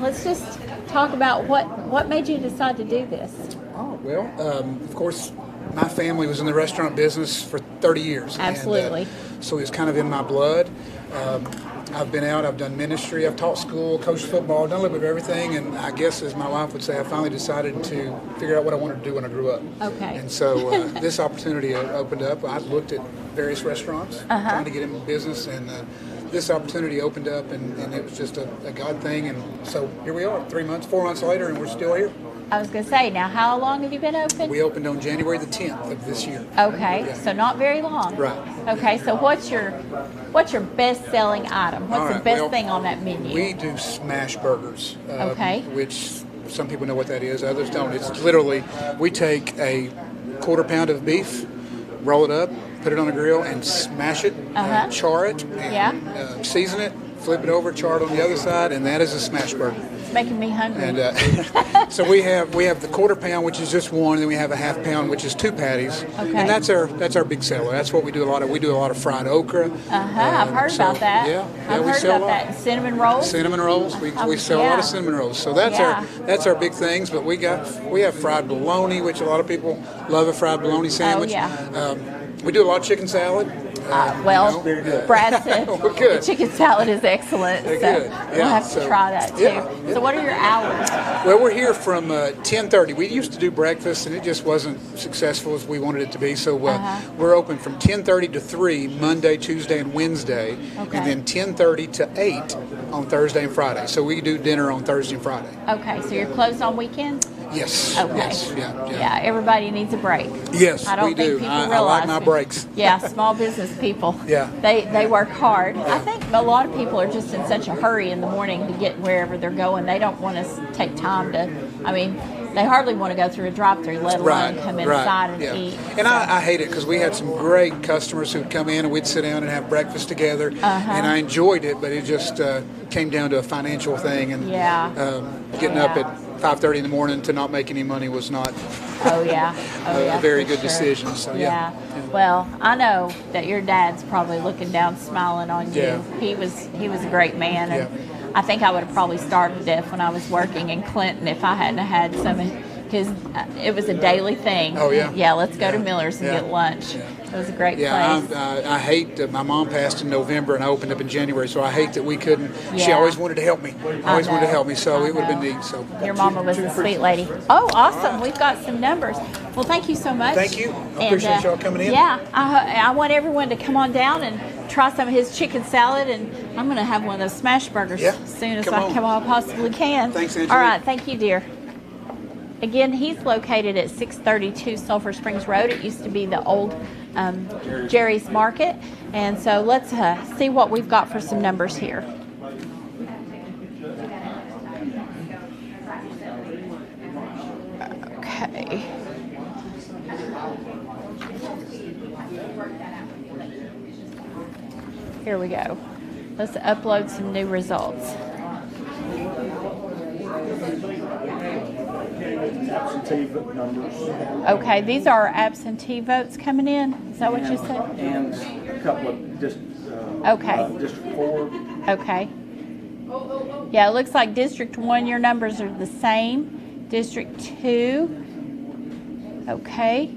Let's just talk about what made you decide to do this. Oh, well, of course, my family was in the restaurant business for 30 years. Absolutely. And, so it's kind of in my blood. I've been out, I've done ministry, I've taught school, coached football, done a little bit of everything, and I guess, as my wife would say, I finally decided to figure out what I wanted to do when I grew up. Okay. And so this opportunity opened up. I looked at various restaurants, trying to get in business, and this opportunity opened up, and it was just a God thing, and so here we are, 4 months later, and we're still here. I was going to say, now how long have you been open? We opened on January the 10th of this year. Okay, Yeah. So not very long. Right. Okay, so what's your best-selling item? What's the best thing on that menu? We do smash burgers, Okay. which some people know what that is, others don't. It's literally, we take a quarter pound of beef, roll it up, put it on a grill, and smash it, char it, and season it, flip it over, char it on the other side, and that is a smash burger. It's making me hungry. And so we have the quarter pound, which is just one, and then we have a half pound, which is 2 patties. Okay. And that's our big seller. That's what we do a lot of. We do a lot of fried okra. I've heard about that. Yeah, I've we heard sell about a lot. that. Cinnamon rolls. Cinnamon rolls. We sell a lot of cinnamon rolls. So that's our big things. But we have fried bologna, which a lot of people love a fried bologna sandwich. Oh, yeah. We do a lot of chicken salad. Brad said the chicken salad is excellent. They're so good. we'll have to try that too. Yeah. So what are your hours? Well, we're here from 10:30. We used to do breakfast, and it just wasn't successful as we wanted it to be. So we're open from 10:30 to 3 Monday, Tuesday, and Wednesday, and then 10:30 to 8 on Thursday and Friday. So we do dinner on Thursday and Friday. Okay, so you're closed on weekends? Yes. Okay. Yes. Yeah, everybody needs a break. Yes, I don't we think do. people I realize like my it. breaks. Yeah, small business people. Yeah. They work hard. I think a lot of people are just in such a hurry in the morning to get wherever they're going. They don't want to take time to, they hardly want to go through a drive-through, let alone come inside and eat. And I hate it because we had some great customers who'd come in and we'd sit down and have breakfast together, and I enjoyed it, but it just came down to a financial thing and getting up at 5:30 in the morning to not make any money was not Oh yeah. Oh yeah. a very for good sure. decision. So yeah. Well, I know that your dad's probably looking down, smiling on you. Yeah. He was a great man, and Yeah. I think I would have probably starved to death when I was working in Clinton if I hadn't had some. Because it was a daily thing. Oh, yeah. Yeah, let's go to Yeah. Miller's and Yeah. get lunch. It was a great Yeah, place. I hate that my mom passed in November and I opened up in January, so I hate that we couldn't. She Yeah. always wanted to help me. Always wanted to know. help me, so I it would have been know. neat. So Your mama was a sweet lady. Oh, awesome. We've got some numbers. Well, thank you so much. Thank you. I And, appreciate y'all coming in. Yeah, I want everyone to come on down and try some of his chicken salad, and I'm going to have one of those smash burgers Yeah. as soon as Come I on. possibly can. Thanks, Angeleque. All right. Thank you, dear. Again, he's located at 632 Sulphur Springs Road. It used to be the old Jerry's Market. And so let's see what we've got for some numbers here. Okay. Here we go. Let's upload some new results. Absentee vote numbers Okay, these are absentee votes coming in. Is that what you said? and a couple of Okay. District 4. Okay. Yeah, it looks like District 1, your numbers are the same. District 2. Okay.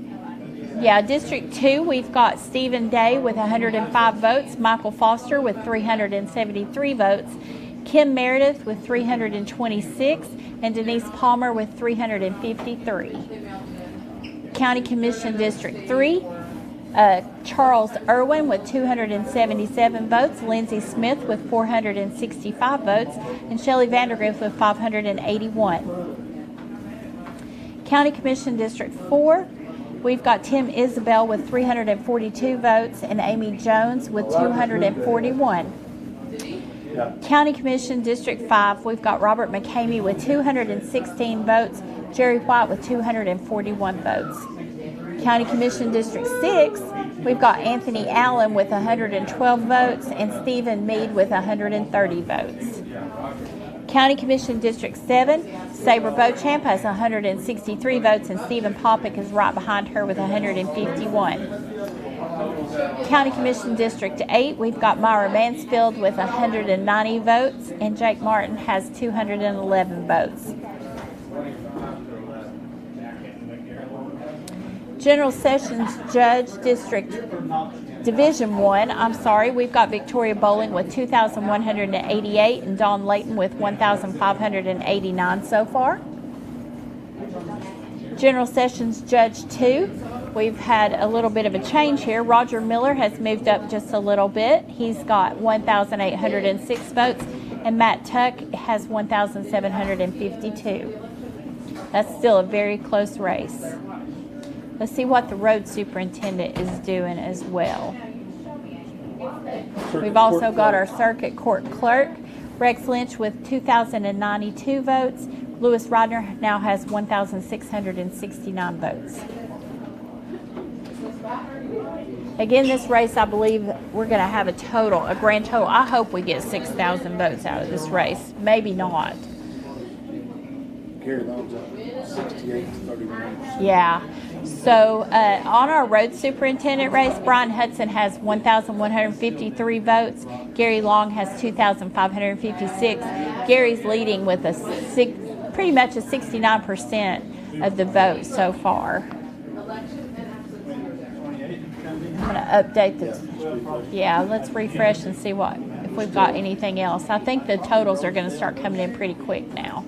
Yeah, District 2, we've got Stephen Day with 105 votes, Michael Foster with 373 votes, Kim Meredith with 326, and Denise Palmer with 353. County Commission District 3, Charles Irwin with 277 votes, Lindsay Smith with 465 votes, and Shelley Vandergriff with 581. County Commission District 4, we've got Tim Isabel with 342 votes and Amy Jones with 241. County Commission District 5, we've got Robert McCamey with 216 votes, Jerry White with 241 votes. County Commission District 6, we've got Anthony Allen with 112 votes and Stephen Mead with 130 votes. County Commission District 7, Sabre Beauchamp has 163 votes and Stephen Popick is right behind her with 151. County Commission District 8, we've got Myra Mansfield with 190 votes and Jake Martin has 211 votes. General Sessions Judge District Division 1, we've got Victoria Bowling with 2,188 and Dawn Layton with 1,589 so far. General Sessions Judge 2, we've had a little bit of a change here. Roger Miller has moved up just a little bit. He's got 1,806 votes, and Matt Tuck has 1,752. That's still a very close race. Let's see what the road superintendent is doing as well. We've also got our circuit court clerk, Rex Lynch with 2,092 votes. Lewis Rodner now has 1,669 votes. Again, this race, I believe we're going to have a grand total. I hope we get 6,000 votes out of this race. Maybe not. Gary Long's up 68 to 31. Yeah. So on our road superintendent race, Brian Hudson has 1,153 votes. Gary Long has 2,556. Gary's leading with pretty much a 69% of the vote so far. I'm going to update the. Yeah, let's refresh and see if we've got anything else. I think the totals are going to start coming in pretty quick now.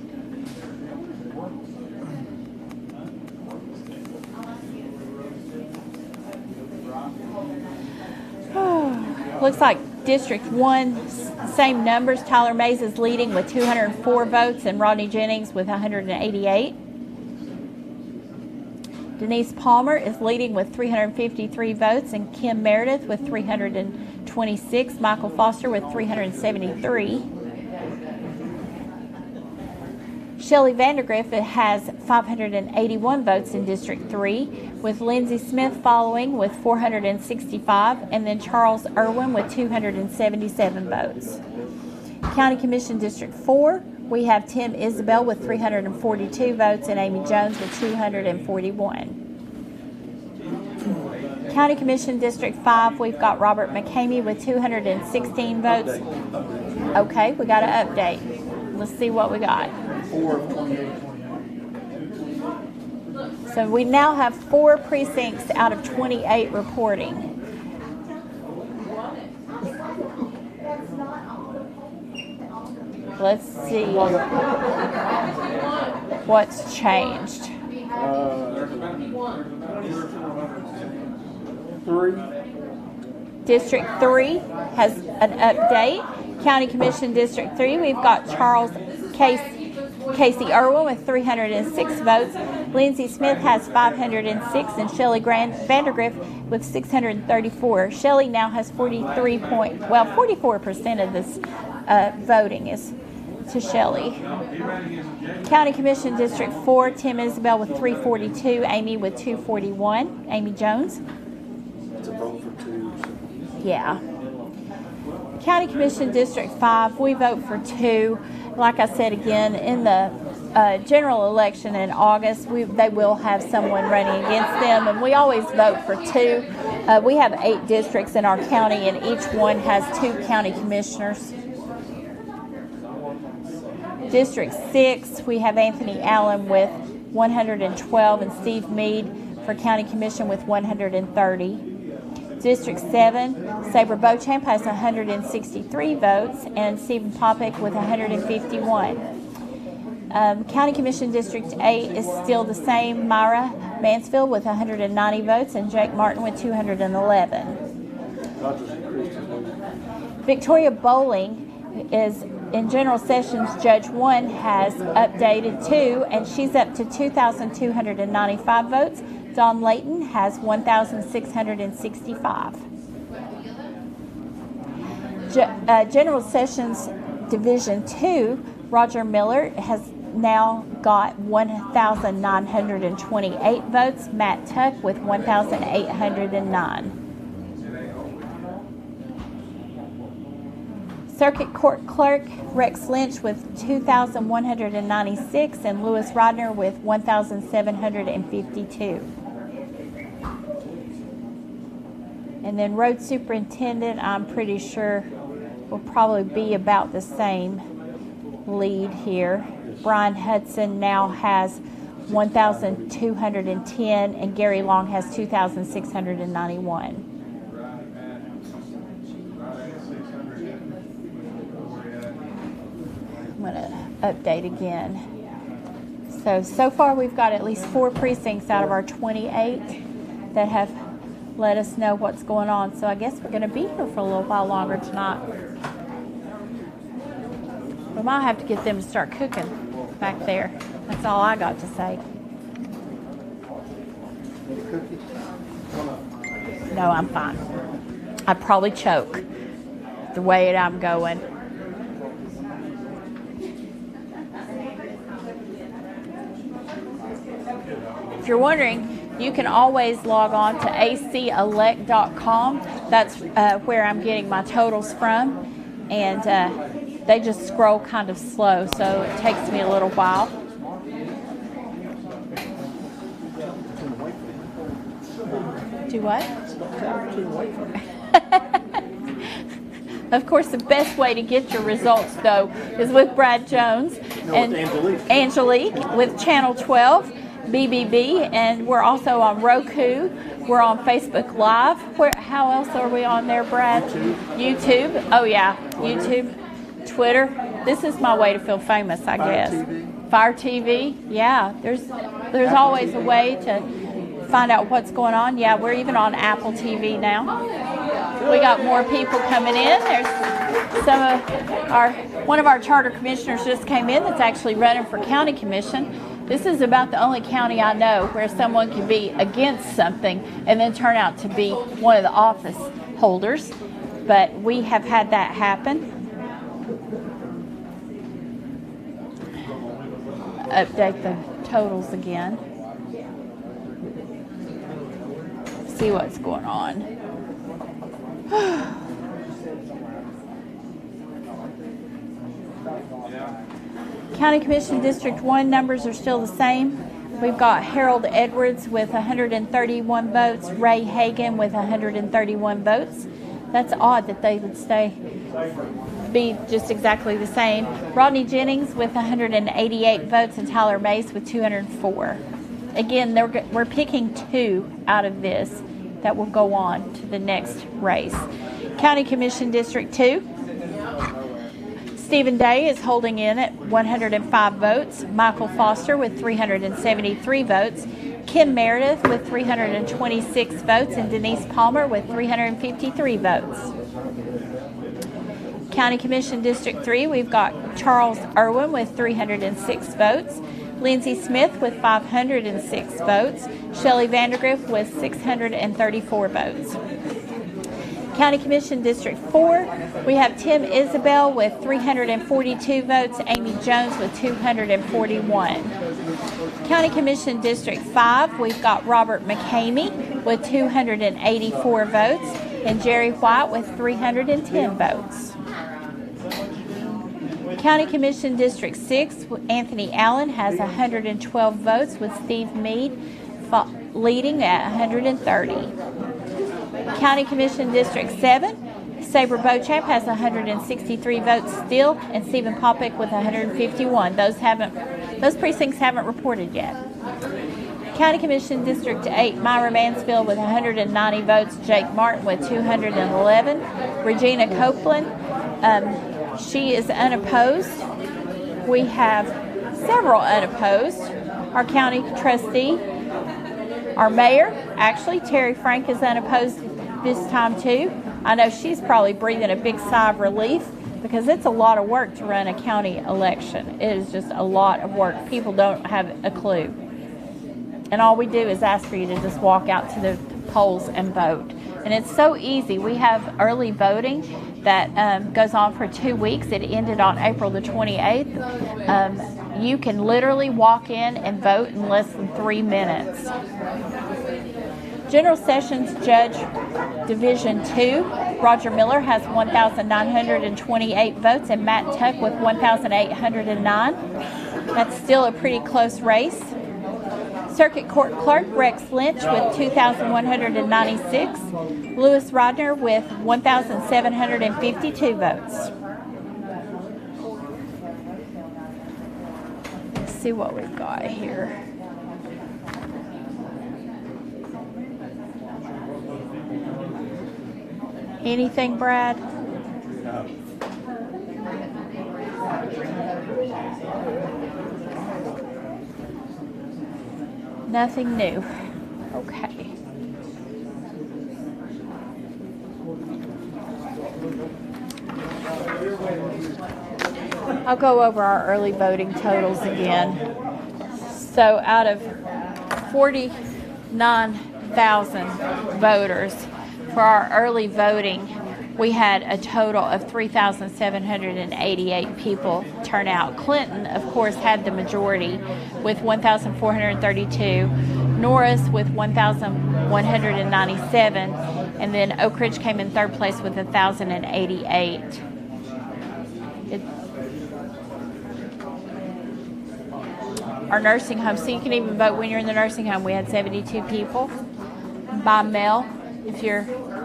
Looks like District 1, same numbers. Tyler Mays is leading with 204 votes and Rodney Jennings with 188. Denise Palmer is leading with 353 votes and Kim Meredith with 326. Michael Foster with 373. Shelley Vandergriff has 581 votes in District 3, with Lindsay Smith following with 465, and then Charles Irwin with 277 votes. County Commission District 4, we have Tim Isabel with 342 votes and Amy Jones with 241. County Commission District 5, we've got Robert McNeese with 216 votes. Okay, we got an update. Let's see what we got. 4 of 28. So we now have 4 precincts out of 28 reporting. Let's see what's changed. 3. District 3 has an update. County Commission District 3, we've got Charles Casey Irwin with 306 votes. Lindsay Smith has 506 and Shelley Vandergriff with 634. Shelley now has 44% of this voting is to Shelley. County Commission District 4, Tim Isabel with 342, Amy with 241. Amy Jones. It's a vote for 2. Yeah. County Commission District 5, we vote for 2. Like I said again, in the general election in August, they will have someone running against them, and we always vote for 2. We have 8 districts in our county, and each one has 2 county commissioners. District 6, we have Anthony Allen with 112 and Steve Meade for County Commission with 130. District 7, Sabre Beauchamp has 163 votes and Stephen Popick with 151. County Commission District 8 is still the same. Myra Mansfield with 190 votes and Jake Martin with 211. Victoria Bowling is in General Sessions. Judge 1 has updated too, and she's up to 2,295 votes. Don Layton has 1,665. General Sessions Division 2, Roger Miller has now got 1,928 votes. Matt Tuck with 1,809. Circuit Court Clerk Rex Lynch with 2,196 and Lewis Rodner with 1,752. And then Road Superintendent, I'm pretty sure will probably be about the same lead here. Brian Hudson now has 1,210 and Gary Long has 2,691. I'm going to update again. So far we've got at least 4 precincts out of our 28 that have let us know what's going on. So I guess we're going to be here for a little while longer tonight. We might have to get them to start cooking back there. That's all I got to say. No, I'm fine. I'd probably choke the way I'm going. If you're wondering, you can always log on to acelect.com. That's where I'm getting my totals from. And they just scroll kind of slow, so it takes me a little while. Do what? Of course, the best way to get your results, though, is with Brad Jones and Angeleque with Channel 12. BBB, and we're also on Roku. We're on Facebook Live. How else are we on there, Brad? YouTube. Oh yeah, YouTube, Twitter. This is my way to feel famous, I guess. Fire TV. Yeah, there's always a way to find out what's going on. Yeah, we're even on Apple TV now. We got more people coming in. There's one of our charter commissioners just came in that's actually running for county commission. This is about the only county I know where someone can be against something and then turn out to be one of the office holders. But we have had that happen. Update the totals again. See what's going on. County Commission District 1 numbers are still the same. We've got Harold Edwards with 131 votes, Ray Hagan with 131 votes. That's odd that they would be just exactly the same. Rodney Jennings with 188 votes and Tyler Mace with 204. Again, we're picking 2 out of this that will go on to the next race. County Commission District 2. Stephen Day is holding in at 105 votes. Michael Foster with 373 votes. Kim Meredith with 326 votes. And Denise Palmer with 353 votes. County Commission District 3, we've got Charles Irwin with 306 votes. Lindsay Smith with 506 votes. Shelley Vandergriff with 634 votes. County Commission District 4, we have Tim Isabel with 342 votes, Amy Jones with 241. County Commission District 5, we've got Robert McCamey with 284 votes, and Jerry White with 310 votes. County Commission District 6, Anthony Allen has 112 votes, with Steve Meade leading at 130. County Commission District 7, Sabre Beauchamp has 163 votes still, and Stephen Popick with 151. Those precincts haven't reported yet. County Commission District 8, Myra Mansfield with 190 votes, Jake Martin with 211. Regina Copeland, she is unopposed. We have several unopposed. Our county trustee, our mayor, actually, Terry Frank is unopposed this time too. I know she's probably breathing a big sigh of relief because it's a lot of work to run a county election. It is just a lot of work. People don't have a clue. And all we do is ask for you to just walk out to the polls and vote. And it's so easy. We have early voting that goes on for 2 weeks. It ended on April the 28th. You can literally walk in and vote in less than 3 minutes. General Sessions Judge Division 2, Roger Miller has 1,928 votes, and Matt Tuck with 1,809. That's still a pretty close race. Circuit Court Clerk Rex Lynch with 2,196. Lewis Rodner with 1,752 votes. Let's see what we've got here. Anything, Brad? Nothing new. Okay. I'll go over our early voting totals again. So out of 49,000 voters for our early voting, we had a total of 3,788 people turn out. Clinton, of course, had the majority with 1,432, Norris with 1,197, and then Oak Ridge came in third place with 1,088. Our nursing home, so you can even vote when you're in the nursing home. We had 72 people by mail.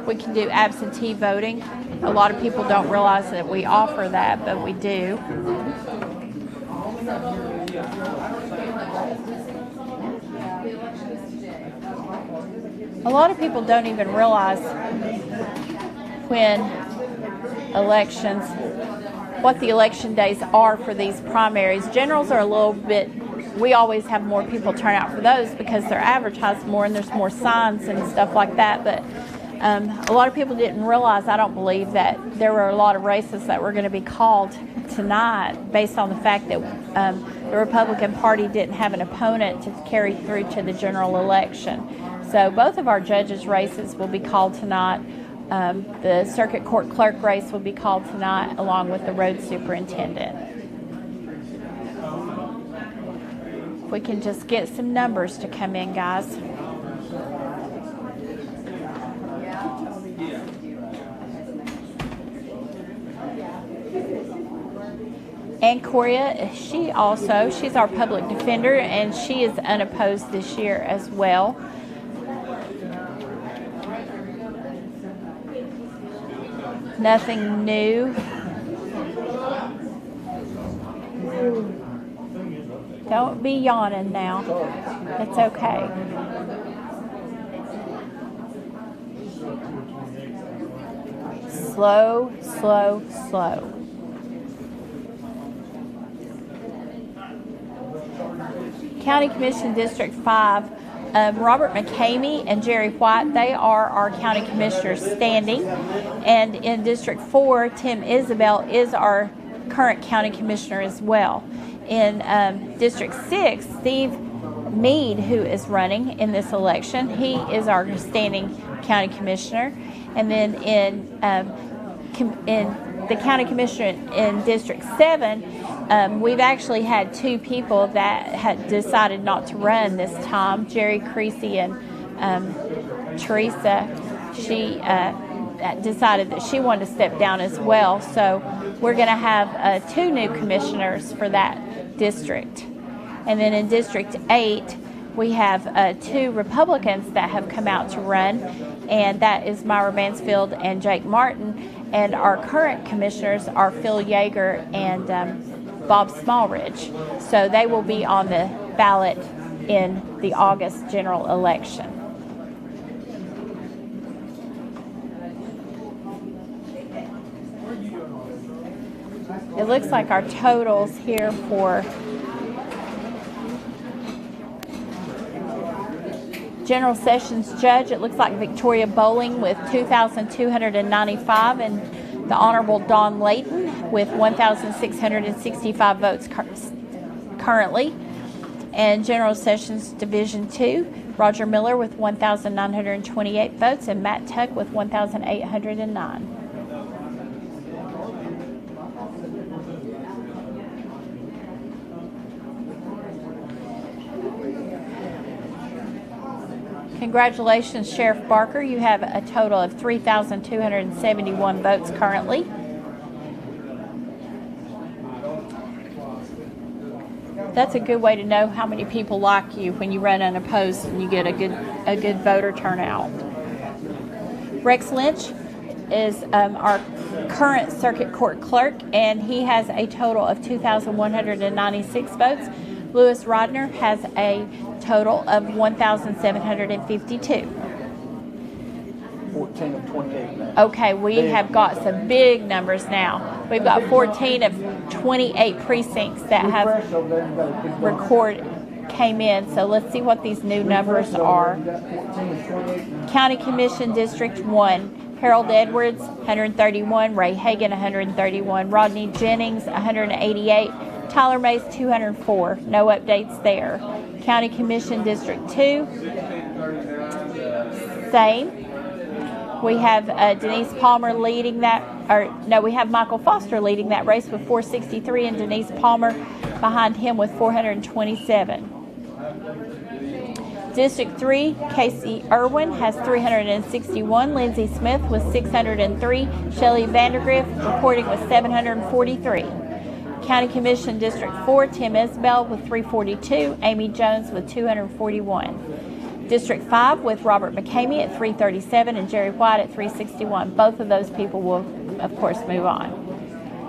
We can do absentee voting. A lot of people don't realize that we offer that, but we do. A lot of people don't even realize when elections, what the election days are for these primaries. Generals are a little bit, we always have more people turn out for those because they're advertised more and there's more signs and stuff like that. But a lot of people didn't realize, I don't believe, that there were a lot of races that were going to be called tonight based on the fact that the Republican Party didn't have an opponent to carry through to the general election. So both of our judges' races will be called tonight. The Circuit Court Clerk race will be called tonight, along with the road superintendent. If we can just get some numbers to come in, guys. And Coria, she's our public defender, and she is unopposed this year as well. Nothing new. Don't be yawning now. It's okay. Slow, slow, slow. County Commission District 5, Robert McCamey and Jerry White, they are our county commissioners standing. And in District 4, Tim Isabel is our current county commissioner as well. In District 6, Steve Meade, who is running in this election, he is our standing county commissioner. And then in the county commissioner in District 7, we've actually had two people that had decided not to run this time. Jerry Creasy and Teresa, she decided that she wanted to step down as well. So we're going to have two new commissioners for that district. And then in District 8, we have two Republicans that have come out to run, and that is Myra Mansfield and Jake Martin. And our current commissioners are Phil Yeager and Bob Smallridge. So they will be on the ballot in the August general election. It looks like our totals here for General Sessions Judge, it looks like Victoria Bowling with 2,295 and the Honorable Don Layton with 1,665 votes currently. And General Sessions Division 2, Roger Miller with 1,928 votes and Matt Tuck with 1,809. Congratulations, Sheriff Barker. You have a total of 3,271 votes currently. That's a good way to know how many people like you when you run unopposed and you get a good voter turnout. Rex Lynch is our current circuit court clerk, and he has a total of 2,196 votes. Lewis Rodner has a total of 1,752. 14 of 28 now. Okay, we have got some big numbers now. We've got 14 of 28 precincts that have came in. So let's see what these new numbers are. County Commission District 1, Harold Edwards, 131, Ray Hagan, 131, Rodney Jennings, 188, Tyler Mays, 204. No updates there. County Commission District 2, same. We have Denise Palmer leading that, we have Michael Foster leading that race with 463 and Denise Palmer behind him with 427. District 3, Casey Irwin has 361, Lindsay Smith with 603, Shelley Vandergriff reporting with 743. County Commission District 4, Tim Isbell with 342, Amy Jones with 241. District 5 with Robert McCamey at 337 and Jerry White at 361. Both of those people will, of course, move on.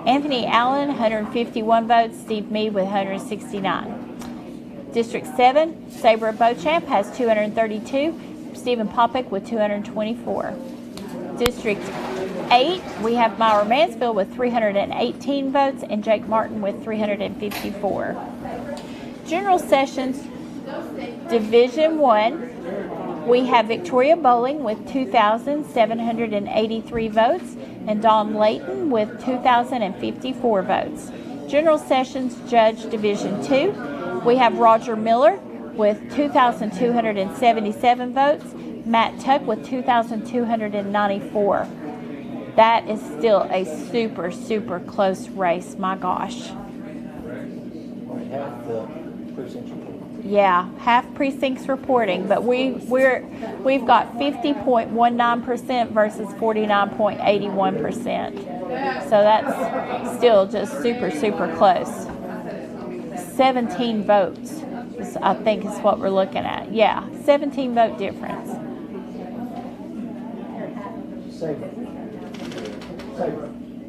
Anthony Allen, 151 votes. Steve Meade with 169. District 7, Sabra Beauchamp has 232. Stephen Popick with 224. District 8, we have Myra Mansfield with 318 votes and Jake Martin with 354. General Sessions Division 1, we have Victoria Bowling with 2,783 votes and Don Layton with 2,054 votes. General Sessions Judge Division 2, we have Roger Miller with 2,277 votes, Matt Tuck with 2,294. That is still a super, super close race. My gosh. Half the precincts reporting. Yeah, half precincts reporting, but we've got 50.19% versus 49.81%. So that's still just super, super close. 17 votes, I think is what we're looking at. Yeah, 17 vote difference.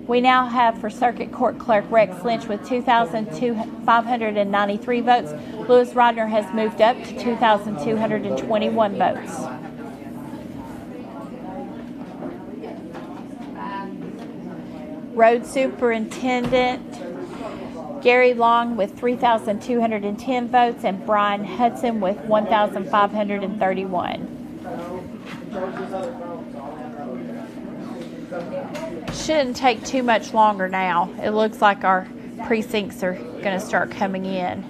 We now have for Circuit Court Clerk Rex Lynch with 2,593 votes. Louis Rodner has moved up to 2,221 votes. Road Superintendent Gary Long with 3,210 votes and Brian Hudson with 1,531. Shouldn't take too much longer now. It looks like our precincts are going to start coming in.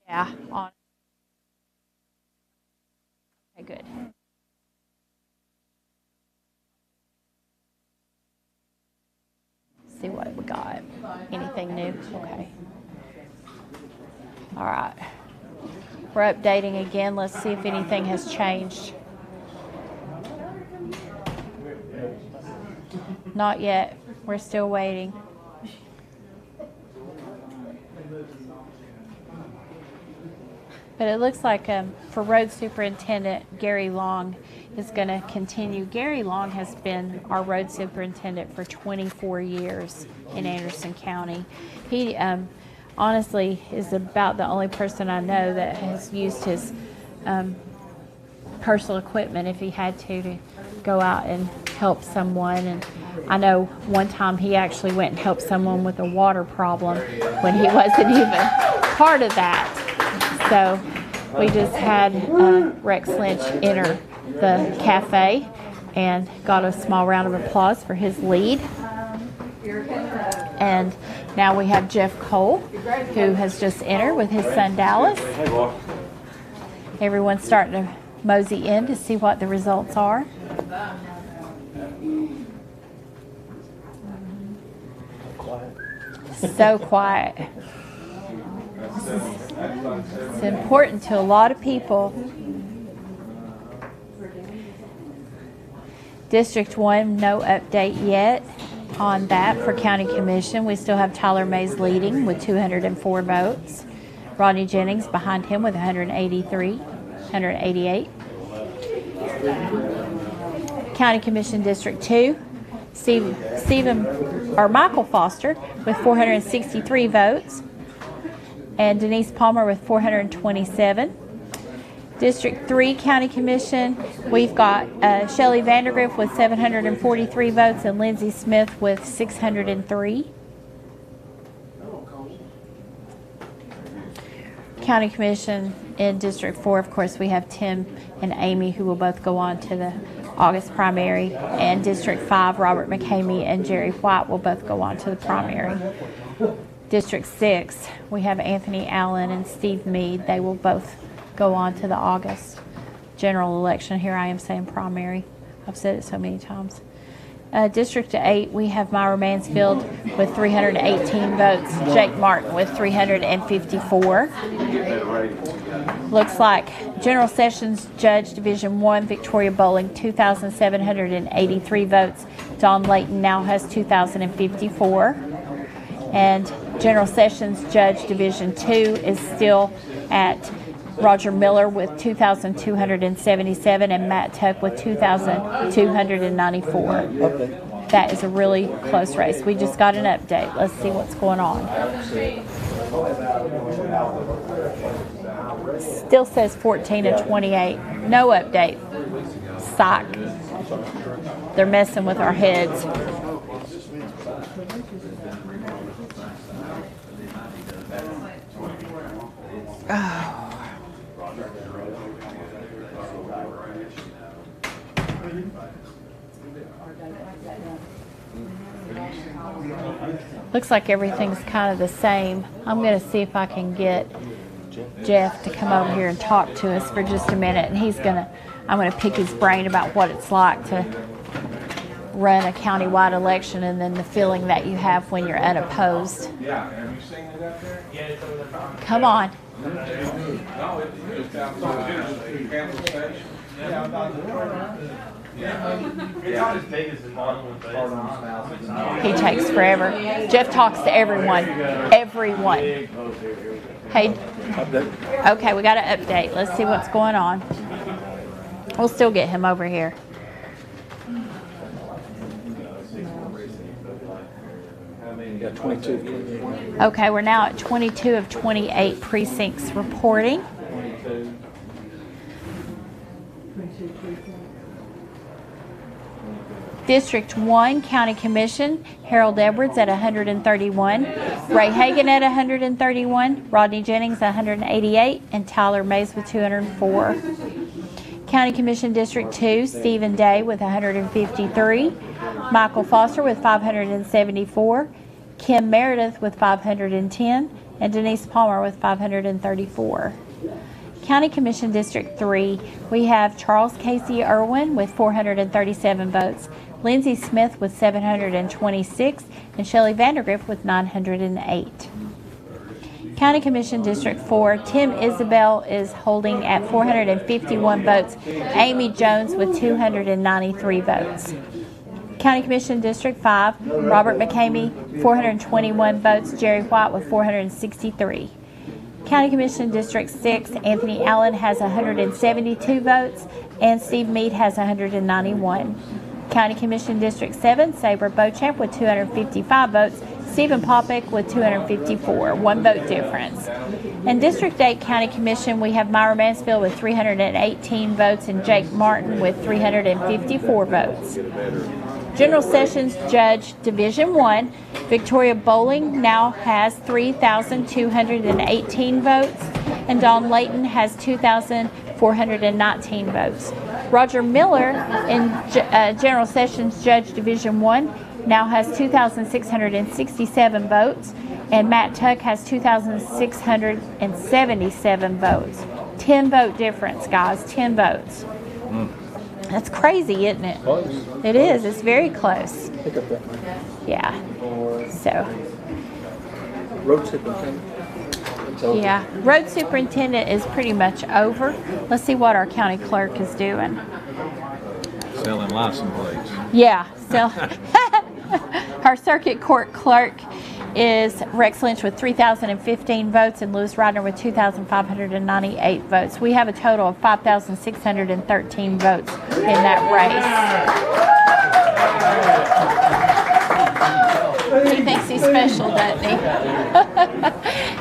Yeah, on. Okay, good. See what we got. Anything new? Okay. All right. We're updating again. Let's see if anything has changed. Not yet. We're still waiting. But it looks like for Road Superintendent, Gary Long is going to continue. Gary Long has been our road superintendent for 24 years in Anderson County. He honestly is about the only person I know that has used his personal equipment if he had to go out and help someone. And I know one time he actually went and helped someone with a water problem when he wasn't even part of that. So we just had Rex Lynch enter the cafe and got a small round of applause for his lead. And now we have Jeff Cole, who has just entered with his son Dallas. Everyone's starting to mosey in to see what the results are. So quiet. It's important to a lot of people. District 1, no update yet on that for County Commission. We still have Tyler Mays leading with 204 votes. Rodney Jennings behind him with 188. County Commission District 2, Michael Foster with 463 votes. And Denise Palmer with 427. District 3 County Commission, we've got Shelley Vandergriff with 743 votes and Lindsay Smith with 603. County Commission in District 4, of course, we have Tim and Amy who will both go on to the August primary. And District 5, Robert McCamey and Jerry White will both go on to the primary. District 6, we have Anthony Allen and Steve Mead. They will both go on to the August general election. Here I am saying primary. I've said it so many times. District 8, we have Myra Mansfield with 318 votes. Jake Martin with 354. Looks like General Sessions Judge Division 1, Victoria Bowling, 2,783 votes. Don Layton now has 2,054. And General Sessions Judge Division 2 is still at Roger Miller with 2,277 and Matt Tuck with 2,294. That is a really close race. We just got an update. Let's see what's going on. Still says 14 to 28. No update. Psych. They're messing with our heads. Oh. Looks like everything's kind of the same. I'm going to see if I can get Jeff to come over here and talk to us for just a minute, and I'm going to pick his brain about what it's like to run a countywide election and then the feeling that you have when you're unopposed. Yeah, have you seen it up there? Yeah, it's over the front. Come on. No, it's just outside the cancel station. It's not as big as the normal one, but it's not. He takes forever. Jeff talks to everyone. Everyone. Hey. Okay, we got to update. Let's see what's going on. We'll still get him over here. Got 22. Okay, we're now at 22 of 28 precincts reporting. District 1, County Commission, Harold Edwards at 131, Ray Hagan at 131, Rodney Jennings 188, and Tyler Mays with 204. County Commission District 2, Stephen Day with 153, Michael Foster with 574, Kim Meredith with 510, and Denise Palmer with 534. County Commission District 3, we have Charles Casey Irwin with 437 votes, Lindsay Smith with 726, and Shelley Vandergriff with 908. County Commission District 4, Tim Isabel is holding at 451 votes, Amy Jones with 293 votes. County Commission District 5, Robert McCamey, 421 votes, Jerry White with 463. County Commission District 6, Anthony Allen has 172 votes, and Steve Meade has 191. County Commission District 7, Sabre Beauchamp with 255 votes, Stephen Popick with 254, 1 vote difference. In District 8 County Commission, we have Myra Mansfield with 318 votes and Jake Martin with 354 votes. General Sessions Judge Division 1, Victoria Bowling now has 3,218 votes, and Dawn Layton has 2,419 votes. Roger Miller in General Sessions Judge Division 1 now has 2,667 votes, and Matt Tuck has 2,677 votes. 10 vote difference, guys, 10 votes. That's crazy, isn't it? Close. It is. It's very close. Pick up that mic. Yeah. So, Road superintendent. It's over. yeah. Road superintendent is pretty much over. Let's see what our county clerk is doing. Selling license plates. Yeah. So, our circuit court clerk is Rex Lynch with 3,015 votes and Lewis Ryder with 2,598 votes. We have a total of 5,613 votes in that race. He thinks he's special, doesn't he?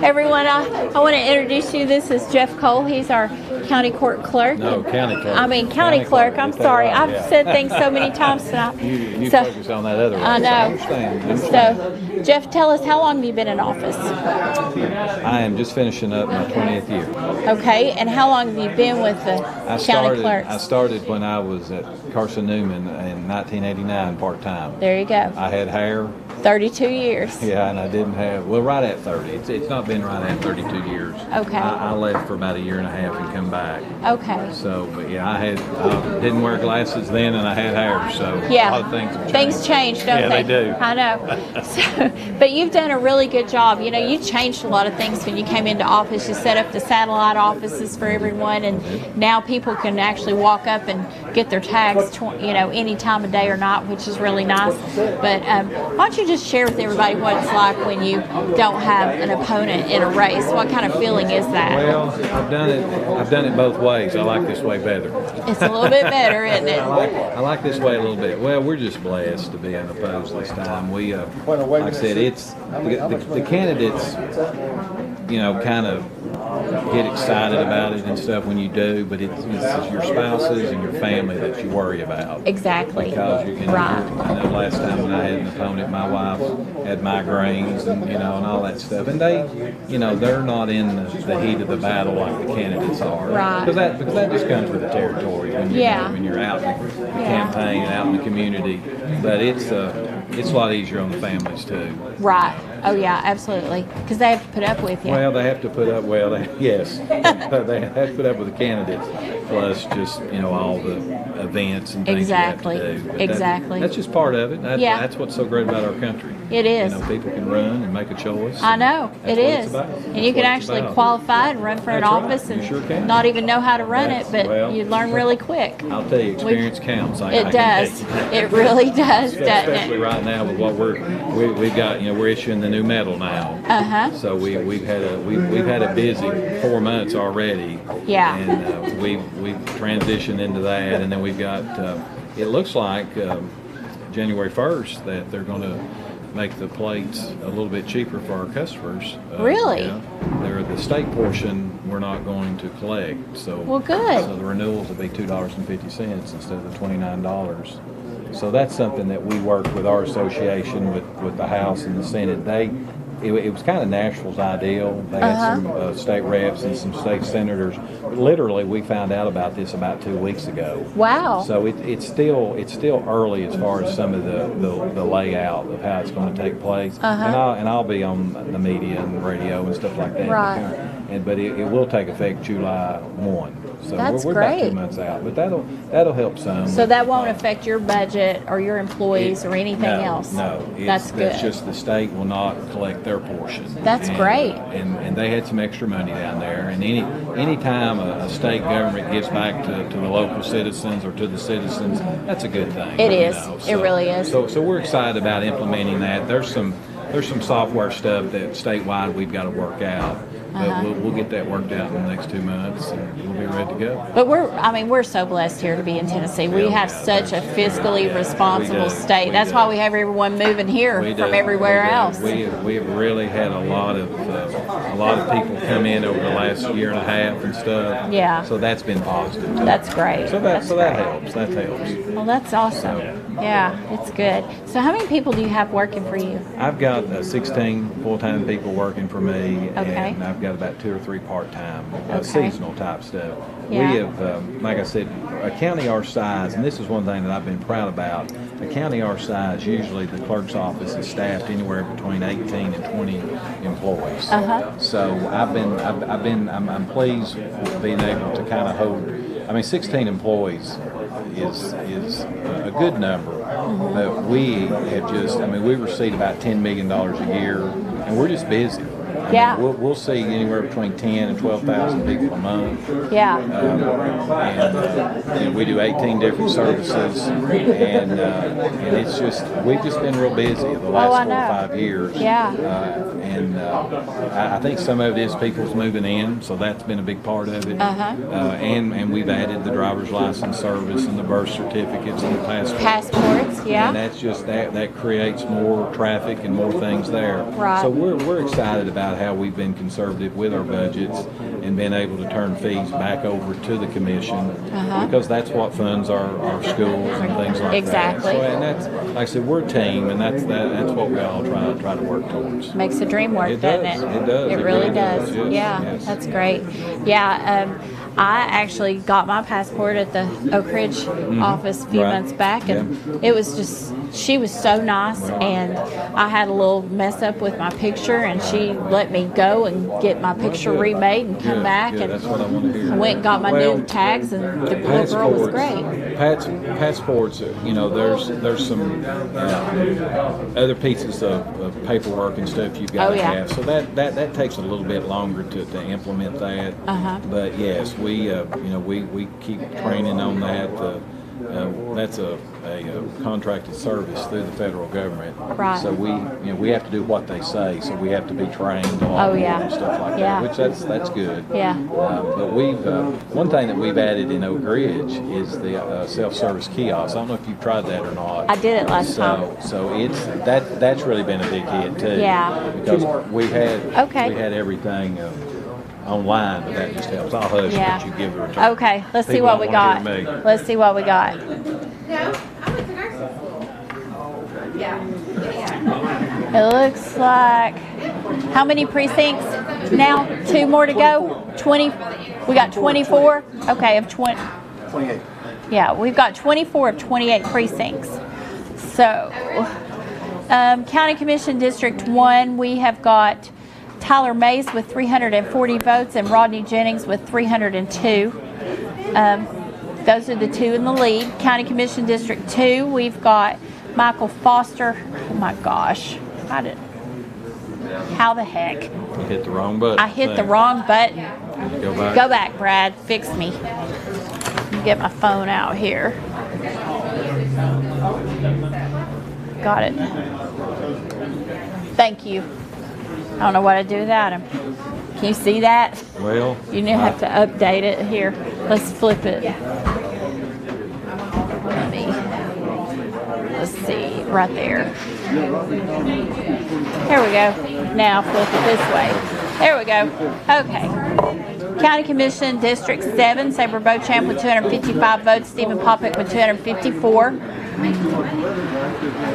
Everyone, I want to introduce you. This is Jeff Cole. He's our county court clerk. No, county clerk. I mean, county clerk. I'm sorry. I've said things so many times tonight. You So- focus on that other one. I know. I understand. So, Jeff, tell us, how long have you been in office? I am just finishing up my 20th year. Okay, and how long have you been with the I county clerks? started when I was at Carson Newman in 1989 part-time. There you go. I had hair, 32 years. yeah, and I didn't have, well, right at 30. It's not been right at 32 years. Okay. I left for about a year and a half and come back. Okay. So, but yeah, I didn't wear glasses then, and I had hair, so Yeah. a lot of things have changed. Things change, don't Yeah, they? they do. I know. So, but you've done a really good job. You know, you changed a lot of things when you came into office. You set up the satellite offices for everyone, and now people can actually walk up and get their tags, any time of day or not, which is really nice. But why don't you just share with everybody what it's like when you don't have an opponent in a race? What kind of feeling is that? Well, I've done it both ways. I like this way better. It's a little bit better, isn't it? I like this way a little bit. Well, we're just blessed to be unopposed this time. We, like I said, it's the candidates, kind of get excited about it and stuff when you do, but it's your spouses and your family that you worry about. Exactly. Because you can. Right. I know last time when I had an opponent, my wife had migraines and and all that stuff, and they, they're not in the heat of the battle like the candidates are. Right. Because that just comes with the territory when you're out in the campaign and out in the community. But it's a lot easier on the families too. Right. Oh yeah, absolutely. Because they have to put up with you. Well, they have to put up. Yes, they have to put up with the candidates. plus just, all the events and things Exactly. you have to do. But Exactly. That's just part of it. Yeah. That's what's so great about our country. It is. People can run and make a choice. I know, That's it what it's is. about. And That's you can what it's actually about. qualify and run for an That's right. office You and sure can. not even know how to run it, but Well, you learn really quick. I'll tell you, experience counts. I It can does. tell you. It really does, doesn't Especially it? right now with what we've got, we're issuing the new medal now. So we've had a busy 4 months already. Yeah. And we've transitioned into that, and then we've got. It looks like January 1st that they're going to make the plates a little bit cheaper for our customers. Really? Yeah. They're the state portion we're not going to collect. So Well, good. So the renewals will be $2.50 instead of the $29. So that's something that we work with our association with the House and the Senate. It was kind of Nashville's ideal. They had some state reps and some state senators. Literally, we found out about this about 2 weeks ago. Wow. So it's still early as far as some of the layout of how it's going to take place. And I'll be on the media and the radio and stuff like that. Right. But it will take effect July 1. So That's we're about great. 2 months out. But that'll help some. So that won't affect your budget or your employees or anything else? No, That's good. That's just the state will not collect their portion. That's great. And they had some extra money down there. And any time a state government gives back to the local citizens or to the citizens, that's a good thing. It is. So, It really is. So we're excited about implementing that. There's some software stuff that statewide we've got to work out. But we'll get that worked out in the next 2 months, and we'll be ready to go. But we're so blessed here to be in Tennessee. We have such a fiscally responsible state. That's why we have everyone moving here from everywhere else. We have really had a lot of people come in over the last year and a half and stuff. Yeah. So that's been positive. That's great. So that helps. That helps. Well, that's awesome. Yeah, it's good. So how many people do you have working for you? I've got 16 full-time people working for me, Okay. and I've got about 2 or 3 part-time, Okay. seasonal type stuff. Yeah. We have, like I said, a county our size, and this is one thing that I've been proud about. A county our size, usually the clerk's office is staffed anywhere between 18 and 20 employees. So I'm pleased with being able to kind of hold. 16 employees is a good number, but we have just, we receive about $10 million a year, and we're just busy. Yeah. We'll see anywhere between 10 and 12,000 people a month. Yeah. And we do 18 different services, and it's just, we've just been real busy the last 4 or 5 years. Yeah. I think some of it is people's moving in, so that's been a big part of it. And we've added the driver's license service and the birth certificates and the Passports, yeah. and that's just that creates more traffic and more things there. Right. So we're excited about how we've been conservative with our budgets and been able to turn fees back over to the commission because that's what funds our schools and things like Exactly. that. So, and that's, like I said, we're a team, and that's what we all try to work towards. Makes the dream work, It doesn't does. it? It does. It It really really does. does. Yes. Yeah, Yes. that's great. Yeah, I actually got my passport at the Oak Ridge office a few Right. months back, and it was just, she was so nice, and I had a little mess up with my picture, and she let me go and get my picture remade and come back, and that's what I want to hear. I went and got my new tags, and the little girl was great. Passports, there's some other pieces of paperwork and stuff you've got Oh, to yeah. have. So that takes a little bit longer to implement that. But yes, we keep training on that. That's a contracted service through the federal government. Right. So we have to do what they say. So we have to be trained on Oh, yeah. and stuff like Yeah. that. Which that's good. Yeah. But we've one thing that we've added in Oak Ridge is the self-service kiosk. I don't know if you've tried that or not. I did it last time. So that's really been a big hit too. Yeah. Because we had Okay. everything online, but that just helps. I'll hush Yeah. but you give the return. Okay, let's see People what don't we wanna got. hear me. Let's see what we got. It looks like, how many precincts now? 2 more to go? 20, we got 24? Okay, of 20. 28. Yeah, we've got 24 of 28 precincts. So, County Commission District 1, we have got Tyler Mays with 340 votes and Rodney Jennings with 302. Those are the two in the lead. County Commission District 2, we've got Michael Foster. Oh my gosh. How the heck? You hit the wrong button. I hit the wrong button. Go back. Go back, Brad. Fix me. Let me get my phone out here. Got it. Thank you. I don't know what I'd do without him. Can you see that? Well, You need to have to update it here. Let's flip it. Let's see, right there. Here we go. Now flip it this way. There we go. Okay. County Commission District 7, Sabre Beauchamp with 255 votes, Stephen Popick with 254.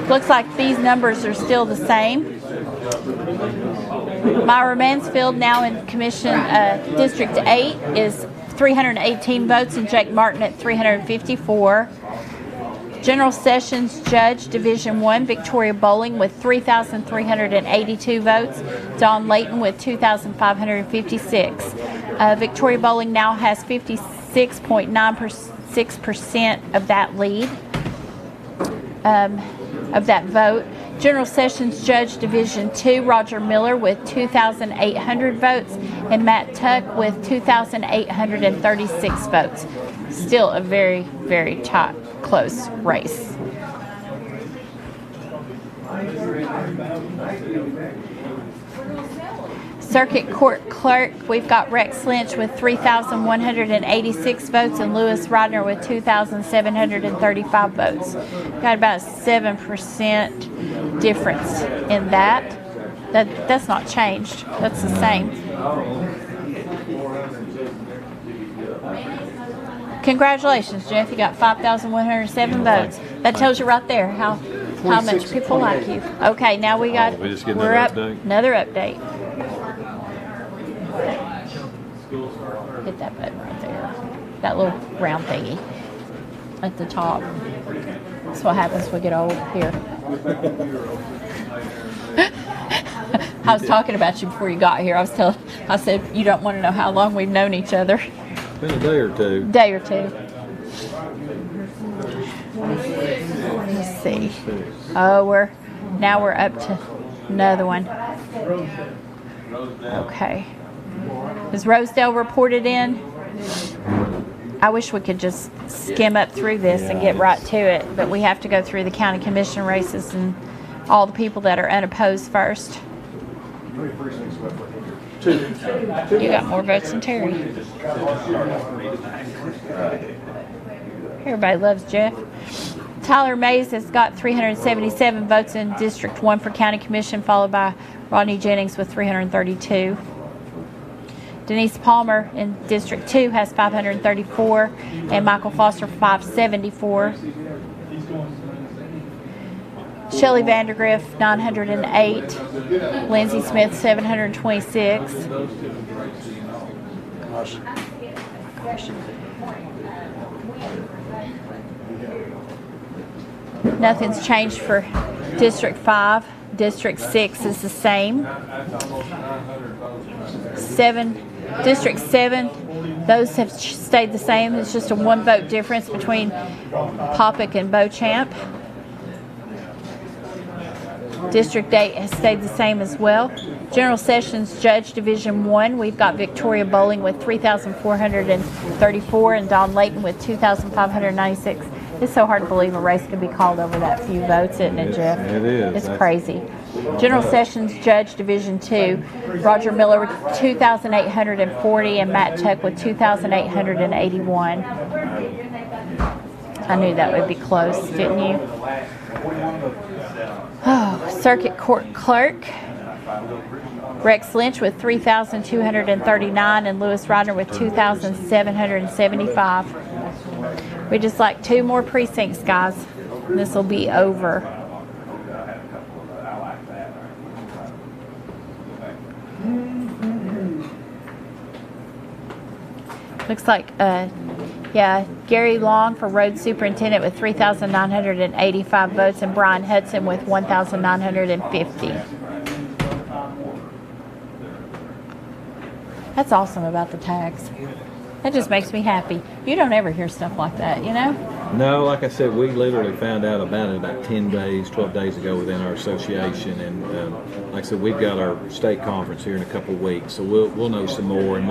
Looks like these numbers are still the same. Myra Mansfield, now in Commission District 8, is 318 votes, and Jake Martin at 354. General Sessions Judge, Division 1, Victoria Bowling with 3,382 votes. Dawn Layton with 2,556. Victoria Bowling now has 56.96% of that lead, of that vote. General Sessions Judge, Division 2, Roger Miller with 2,800 votes, and Matt Tuck with 2,836 votes. Still a very, very tight, close race. Circuit Court Clerk, we've got Rex Lynch with 3,186 votes and Lewis Rodner with 2,735 votes. Got about a 7% difference in that. That's not changed. That's the same. Congratulations, Jeff. You got 5,107 votes. That tells you right there how much people like you. Okay, now we got, we just get we're another up, update? another update. Hit that button right there. That little round thingy at the top. That's what happens when we get old here. I was talking about you before you got here. I said, you don't want to know how long we've known each other. It's been a day or two. Day or two. Let's see. Oh, now we're up to another one. Okay. Is Rosedale reported in? I wish we could just skim up through this and get right to it, but we have to go through the county commission races and all the people that are unopposed first. You got more votes than Terry. Everybody loves Jeff. Tyler Mays has got 377 votes in District 1 for County Commission, followed by Rodney Jennings with 332. Denise Palmer in District 2 has 534, and Michael Foster 574. Shelley Vandergriff 908, Lindsay Smith 726. Nothing's changed for District 5. District 6 is the same. District 7, those have stayed the same. It's just a 1 vote difference between Popick and Beauchamp. District 8 has stayed the same as well. General Sessions Judge Division 1, we've got Victoria Bowling with 3,434 and Dawn Layton with 2,596. It's so hard to believe a race could be called over that few votes, isn't it, Jeff? It is. It's crazy. General Sessions Judge Division 2, Roger Miller with 2,840 and Matt Tuck with 2,881. I knew that would be close, didn't you? Oh, Circuit Court Clerk, Rex Lynch with 3,239 and Lewis Rodner with 2,775. We just like 2 more precincts, guys. This will be over. Looks like, Gary Long for Road Superintendent with 3,985 votes and Brian Hudson with 1,950. That's awesome about the tags. That just makes me happy. You don't ever hear stuff like that, you know? No, like I said, we literally found out about it about 10 days, 12 days ago within our association. And like I said, we've got our state conference here in a couple of weeks, so we'll know some more. And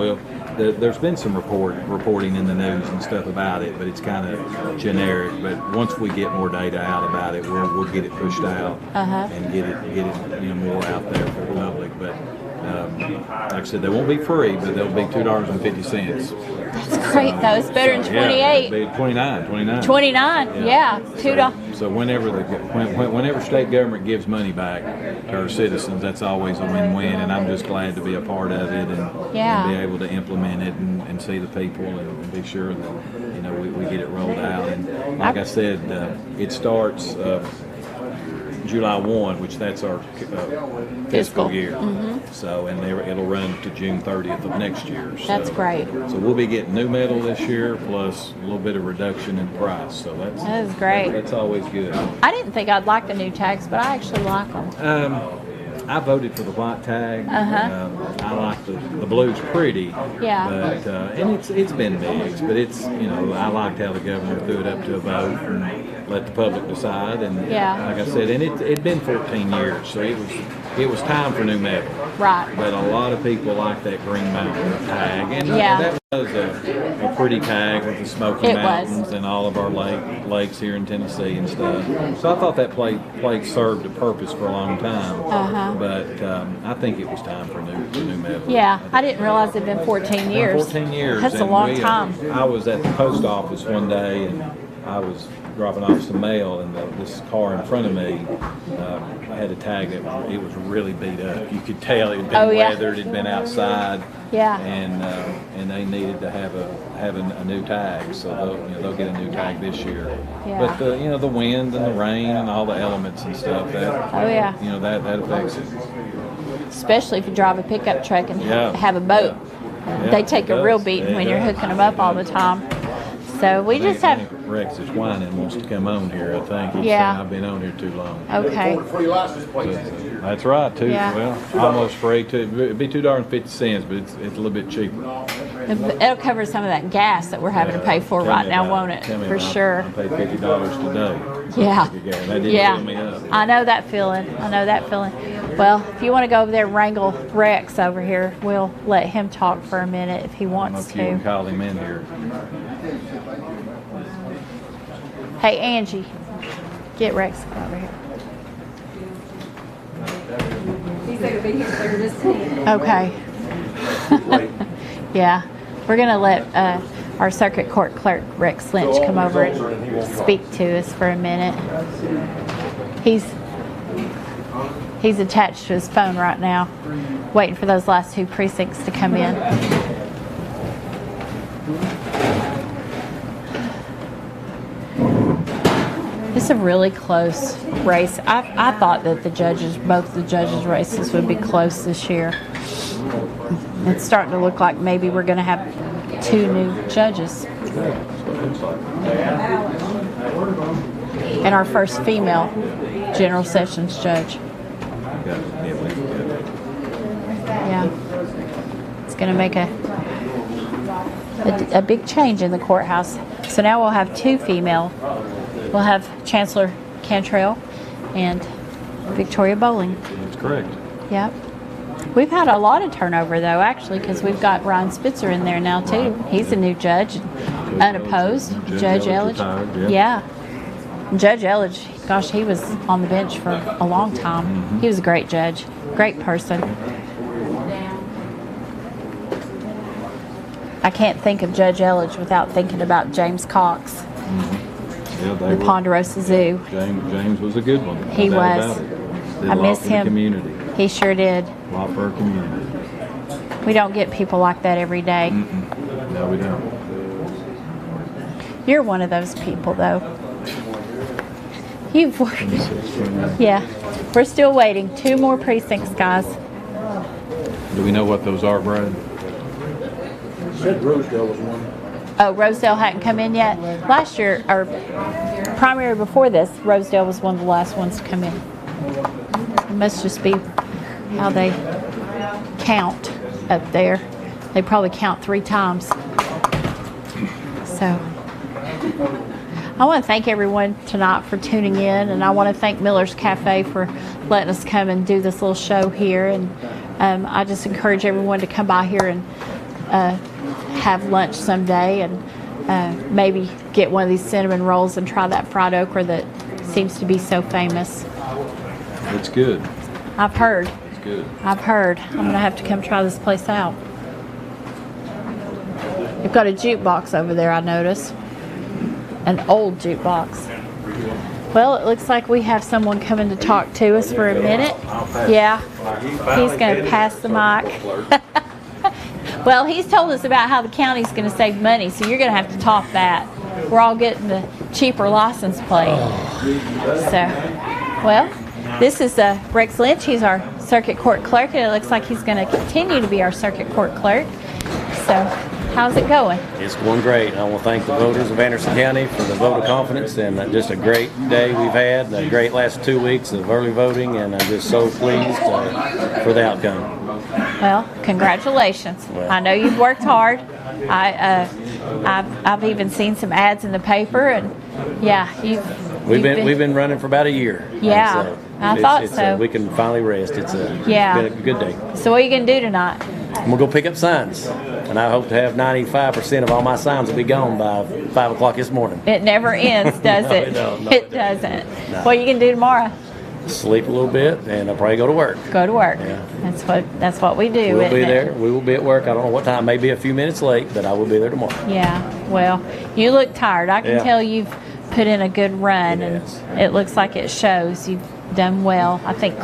there's been some reporting in the news and stuff about it, but it's kind of generic. But once we get more data out about it, we'll get it pushed out and get it more out there for the public. But like I said, they won't be free, but they'll be $2.50. That's great, though. It's better than 28. Yeah, it'll be 29. 29, yeah. $2. So whenever state government gives money back to our citizens, that's always a win-win, and I'm just glad to be a part of it and be able to implement it and see the people and be sure that we get it rolled out. And like I said, it starts July 1, which that's our fiscal year. So, and it'll run to June 30th of next year. So, that's great. So we'll be getting new metal this year, plus a little bit of reduction in price. So that is great. That's always good. I didn't think I'd like the new tags, but I actually like them. I voted for the white tag. I like the blue's pretty. Yeah. But and it's been mixed, but it's I liked how the governor threw it up to a vote and let the public decide. And like I said, and it'd been 14 years, so it was time for new metal. Right. But a lot of people like that Green Mountain tag, and that was a pretty tag with the Smoky Mountains and all of our lakes here in Tennessee and stuff. So I thought that plate served a purpose for a long time. But I think it was time for new metal. Yeah, I didn't realize it'd been 14 years. 14 years. That's a long time. I was at the post office one day, and I was dropping off some mail, and this car in front of me had a tag that it was really beat up. You could tell it had been weathered, it had been outside. Yeah. And they needed to have a new tag, so they'll get a new tag this year. Yeah. But the wind and the rain and all the elements and stuff that that affects it. Especially if you drive a pickup truck and have a boat. Yeah, they take a real beating when you're hooking them up all the time. So we just have. Rex is whining and wants to come on here. I think he's saying I've been on here too long. Okay. Free license plate. That's right. Yeah. Well, almost free too. It'd be $2.50, but it's a little bit cheaper. It'll cover some of that gas that we're having to pay for right now, won't it? For sure. I paid $50 today. Yeah. That didn't fill me up. I know that feeling. Well, if you want to go over there and wrangle Rex over here, we'll let him talk for a minute if he wants to. You can call him in here. Hey, Angie, get Rex over here. He's going to be here later this week. Okay. Yeah. We're going to let our circuit court clerk, Rex Lynch, come over and speak to us for a minute. He's attached to his phone right now, waiting for those last two precincts to come in. It's a really close race. I thought that both the judges' races would be close this year. It's starting to look like maybe we're going to have two new judges. And our first female General Sessions judge. Yeah. It's going to make a big change in the courthouse. So now we'll have two female. We'll have Chancellor Cantrell and Victoria Bowling. That's correct. Yep. We've had a lot of turnover, though, actually, because we've got Ryan Spitzer in there now, too. He's a new judge, unopposed. Judge Elledge. Yeah. Judge Elledge, gosh, he was on the bench for a long time. Mm-hmm. He was a great judge, great person. I can't think of Judge Elledge without thinking about James Cox. Mm-hmm. Yeah, the Ponderosa Zoo. James was a good one. He was. I miss him. Community. He sure did. A lot for our community. We don't get people like that every day. Mm-mm. No, we don't. You're one of those people, though. You've worked. Yeah. We're still waiting. 2 more precincts, guys. Do we know what those are, Brad? Said Rosedale was one. Oh, Rosedale hadn't come in yet? Last year, or primary before this, Rosedale was one of the last ones to come in. It must just be how they count up there. They probably count 3 times. I want to thank everyone tonight for tuning in, and I want to thank Miller's Cafe for letting us come and do this little show here. And I just encourage everyone to come by here and have lunch someday, and maybe get one of these cinnamon rolls and try that fried okra that seems to be so famous. It's good. I've heard. It's good. I've heard. I'm going to have to come try this place out. They've got a jukebox over there, I notice. An old jukebox. Well, it looks like we have someone coming to talk to us for a minute. Yeah, he's going to pass the mic. Well, he's told us about how the county's going to save money, so you're going to have to top that. We're all getting the cheaper license plate. So, well, this is Rex Lynch. He's our circuit court clerk, and it looks like he's going to continue to be our circuit court clerk. So, how's it going? It's going great. I want to thank the voters of Anderson County for the vote of confidence, and just a great day we've had, a great last 2 weeks of early voting, and I'm just so pleased for the outcome. Well, congratulations. Well, I know you've worked hard. I've even seen some ads in the paper, and yeah, we've been running for about a year. Yeah, so I thought so. We can finally rest. It's been a good day. So what are you gonna do tonight? I'm gonna go pick up signs, and I hope to have 95% of all my signs will be gone by 5 o'clock this morning. It never ends, does No, it? it don't. No, it doesn't. No. What are you gonna do tomorrow? Sleep a little bit, and I'll probably go to work. Go to work. Yeah. That's what we do. We'll be isn't it? there. We will be at work. I don't know what time. Maybe a few minutes late, but I will be there tomorrow. Yeah. Well, you look tired. I can Yeah. tell you've put in a good run, Yes. and it looks like it shows. You've done well. I think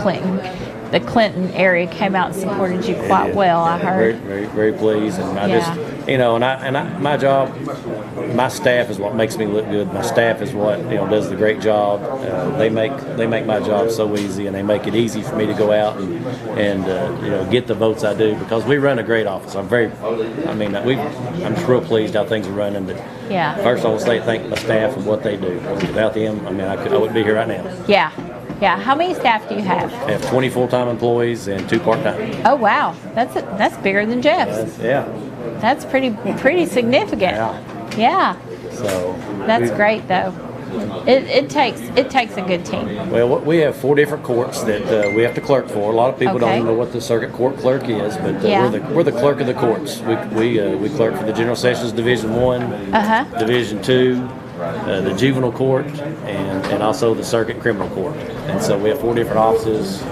the Clinton area came out and supported you quite Yeah. well. I Yeah, heard. Very, very pleased, and I Yeah. just, my job, my staff is what makes me look good. My staff is what does the great job. They make my job so easy, and they make it easy for me to go out and get the votes I do, because we run a great office. I'm just real pleased how things are running. But Yeah. first, I will say thank my staff and what they do. Without them, I wouldn't be here right now. Yeah. Yeah. How many staff do you have? I have 20 full-time employees and 2 part-time. Oh wow, that's bigger than Jeff's. Yeah. That's pretty significant. Yeah. Yeah. So That's great though. It takes a good team. Well, we have 4 different courts that we have to clerk for. A lot of people Okay. don't know what the circuit court clerk is, but Yeah. we're the clerk of the courts. We clerk for the General Sessions Division 1, Uh-huh. Division 2, the Juvenile Court, and also the Circuit Criminal Court. And so we have 4 different offices.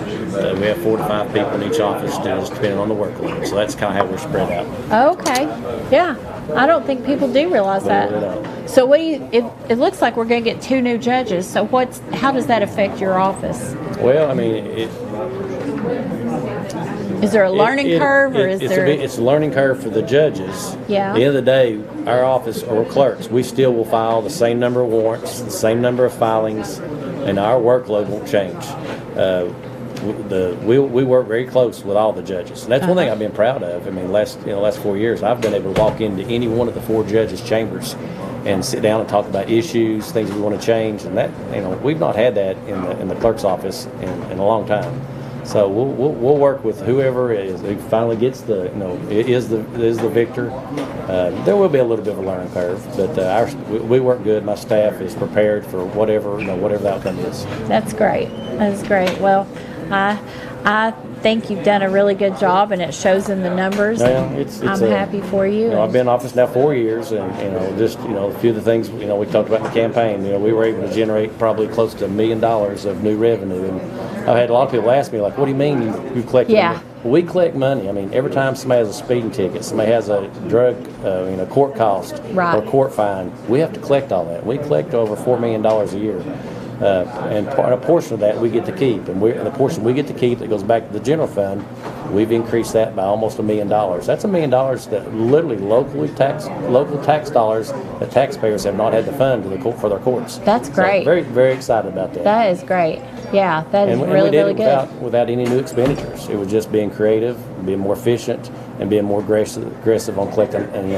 We have 4 to 5 people in each office, just depending on the workload. So that's kind of how we're spread out. Okay. Yeah. I don't think people do realize that. They don't. So what do you? It looks like we're going to get 2 new judges. So how does that affect your office? Well, Is there a learning curve, or is there? It's a learning curve for the judges. Yeah. At the end of the day, our office or clerks, we still will file the same number of warrants, the same number of filings, and our workload won't change. We work very close with all the judges, and that's one thing I've been proud of. Last 4 years, I've been able to walk into any one of the 4 judges' chambers and sit down and talk about issues, things we want to change, and that we've not had that in the clerk's office in a long time. So we'll work with whoever who finally gets is the victor. There will be a little bit of a learning curve, but we work good. My staff is prepared for whatever the outcome is. That's great. That's great. Well, I think you've done a really good job, and it shows in the numbers. Yeah, I'm happy for you. I've been in office now 4 years, and a few of the things we talked about in the campaign. We were able to generate probably close to $1 million of new revenue, and I've had a lot of people ask me, like, "What do you mean you've collected?" Yeah. money?" Well, we collect money. Every time somebody has a speeding ticket, somebody has a drug, court cost Right. or court fine, we have to collect all that. We collect over $4 million a year. And a portion of that we get to keep, and the portion we get to keep that goes back to the general fund, we've increased that by almost $1 million. That's $1 million that literally local tax dollars that taxpayers have not had to fund for their courts. That's great. So very, very excited about that. That is great. Yeah, that is And we really, did really it good. without any new expenditures. It was just being creative, being more efficient, and being more aggressive on collecting. And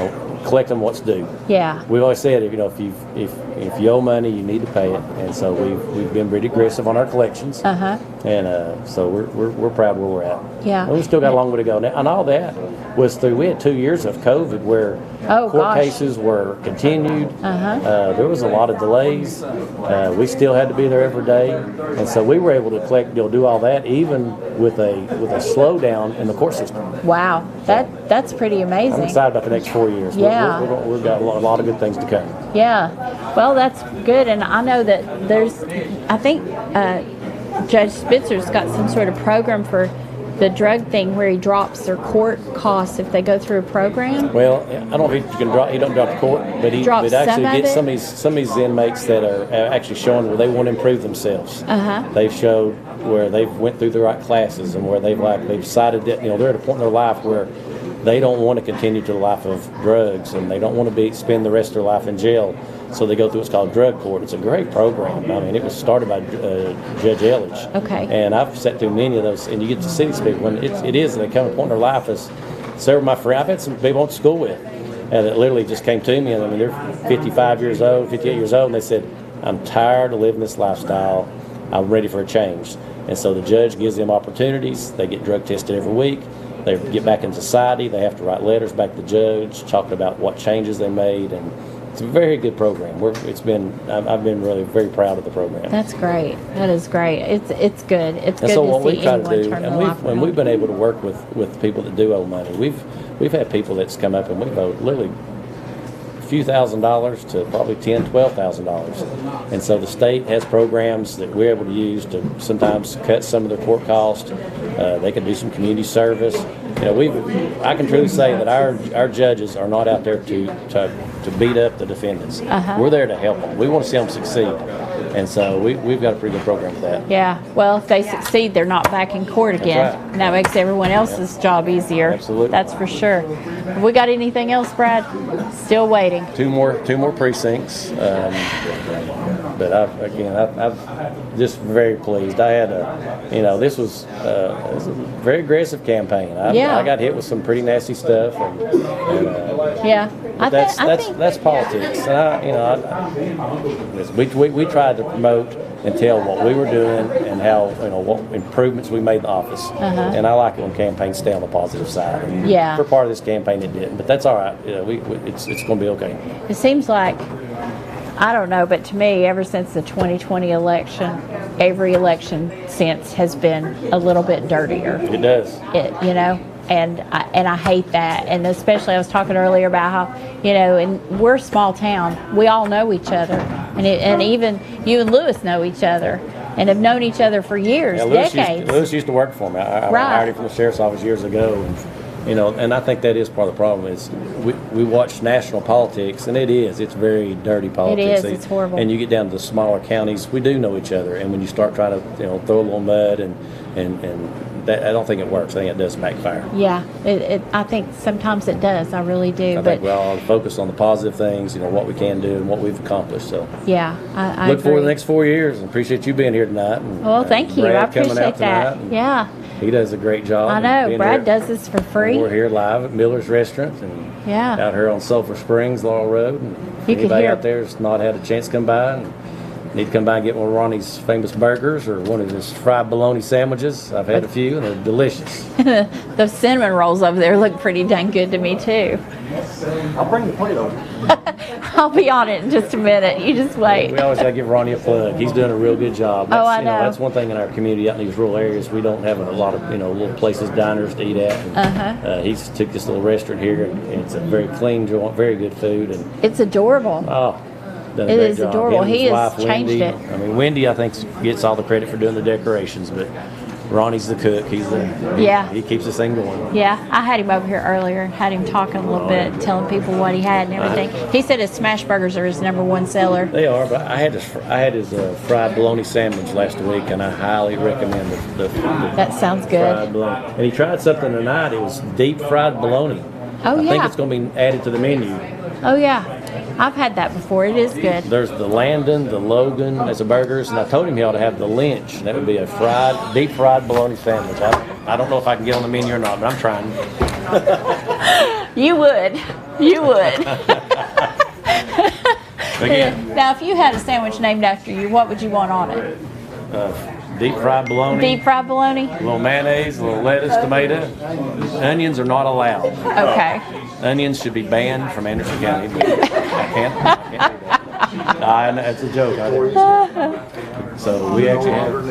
collect them what's due. Yeah. We've always said, if you owe money, you need to pay it, and so we've been pretty aggressive on our collections. And so we're proud where we're at. Yeah. And we still got a long way to go. Now, and all that was through. We had 2 years of COVID where court cases were continued. There was a lot of delays. We still had to be there every day, and so we were able to collect, do all that even with a slowdown in the court system. Wow, that's pretty amazing. I'm excited about the next 4 years. Yeah. We've got a lot of good things to come. Yeah, well, that's good, and I know that I think Judge Spitzer's got some sort of program for the drug thing where he drops their court costs if they go through a program. Well, I don't know if he don't drop the court, but he actually gets some of these inmates that are actually showing where they want to improve themselves. They've showed where they've went through the right classes and where they've decided that they're at a point in their life where they don't want to continue to the life of drugs and they don't want to spend the rest of their life in jail. So they go through what's called drug court. It's a great program. I mean, it was started by Judge Elledge. Okay. And I've sat through many of those, and you get to see these people. And they come to a point in their life as several of my friends. I've had some people I went to school with that literally just came to me. And I mean, they're 55 years old, 58 years old, and they said, "I'm tired of living this lifestyle. I'm ready for a change." And so the judge gives them opportunities. They get drug tested every week. They get back in society. They have to write letters back to the judge, talking about what changes they made, and it's a very good program. I've been really very proud of the program. That's great. That is great. It's good. It's good so to what see we try anyone to do, turn their life and around. we've been able to work with people that do owe money. We've had people that's come up and we've owed literally a few $1,000s to probably $10,000, $12,000, and so the state has programs that we're able to use to sometimes cut some of their court costs. They can do some community service. I can truly say that our judges are not out there to beat up the defendants. We're there to help them. We want to see them succeed, and so we've got a pretty good program for that. Yeah. Well, if they succeed, they're not back in court again. right. And that makes everyone else's job easier. Absolutely. That's for sure. Have we got anything else, Brad? Still waiting. Two more precincts. But I'm just very pleased. I had this was a very aggressive campaign. I got hit with some pretty nasty stuff. Yeah. That's politics. And we tried to promote and tell what we were doing and how what improvements we made in the office. And I like it when campaigns stay on the positive side. And for part of this campaign, it didn't, but that's all right. It's going to be okay. It seems like, I don't know, but to me, ever since the 2020 election, every election since has been a little bit dirtier. It does. And I hate that. And especially, I was talking earlier about how, and we're a small town. We all know each other. And even you and Lewis know each other and have known each other for years, decades. Lewis used to work for me. I hired him from the sheriff's office years ago. And I think that is part of the problem is we watch national politics, and it's very dirty politics. It is. It's horrible. And you get down to the smaller counties, we do know each other. And when you start trying to throw a little mud and that, I don't think it works. I think it does backfire. Yeah, I think sometimes it does. I really do. I think we all focus on the positive things, what we can do and what we've accomplished. So yeah, I look agree. forward to the next 4 years, and appreciate you being here tonight. And, well, thank you. Brad I appreciate coming out that. tonight, Yeah. He does a great job. I know. Brad here. does this for free. We're here live at Miller's Restaurant and out here on Sulphur Springs, Laurel Road. And You can anybody hear out there that's not had a chance to come by and need to come by and get one of Ronnie's famous burgers or one of his fried bologna sandwiches. I've had a few and they're delicious. Those cinnamon rolls over there look pretty dang good to me too. I'll bring the plate over. I'll be on it in just a minute. You just wait. We always got to give Ronnie a plug. He's doing a real good job. Oh, I know. That's one thing in our community out in these rural areas. We don't have a lot of little places, diners to eat at. And, he's took this little restaurant here, and it's a very clean joint, very good food, and it's adorable. Oh. Done a It great is job. adorable. Him and his He has wife, changed Wendy. it. I mean, Wendy, I think, gets all the credit for doing the decorations, but Ronnie's the cook. He keeps this thing going. Yeah, I had him over here earlier, had him talking a little bit, telling people what he had and everything. He said his smash burgers are his #1 seller. They are, but I had his fried bologna sandwich last week, and I highly recommend the That sounds good. fried bologna. And he tried something tonight. It was deep fried bologna. Oh, I think it's going to be added to the menu. Oh, yeah. I've had that before. It is good. There's the Landon, the Logan as the burgers, and I told him he ought to have the Lynch. And that would be a deep fried bologna sandwich. I don't know if I can get on the menu or not, but I'm trying. You would. You would. Again, Now, if you had a sandwich named after you, what would you want on it? deep fried bologna. Deep fried bologey? A little mayonnaise, a little lettuce, tomato. Onions are not allowed. Okay. Onions should be banned from Anderson County. But I can't do that. I know, it's a joke. So we actually have.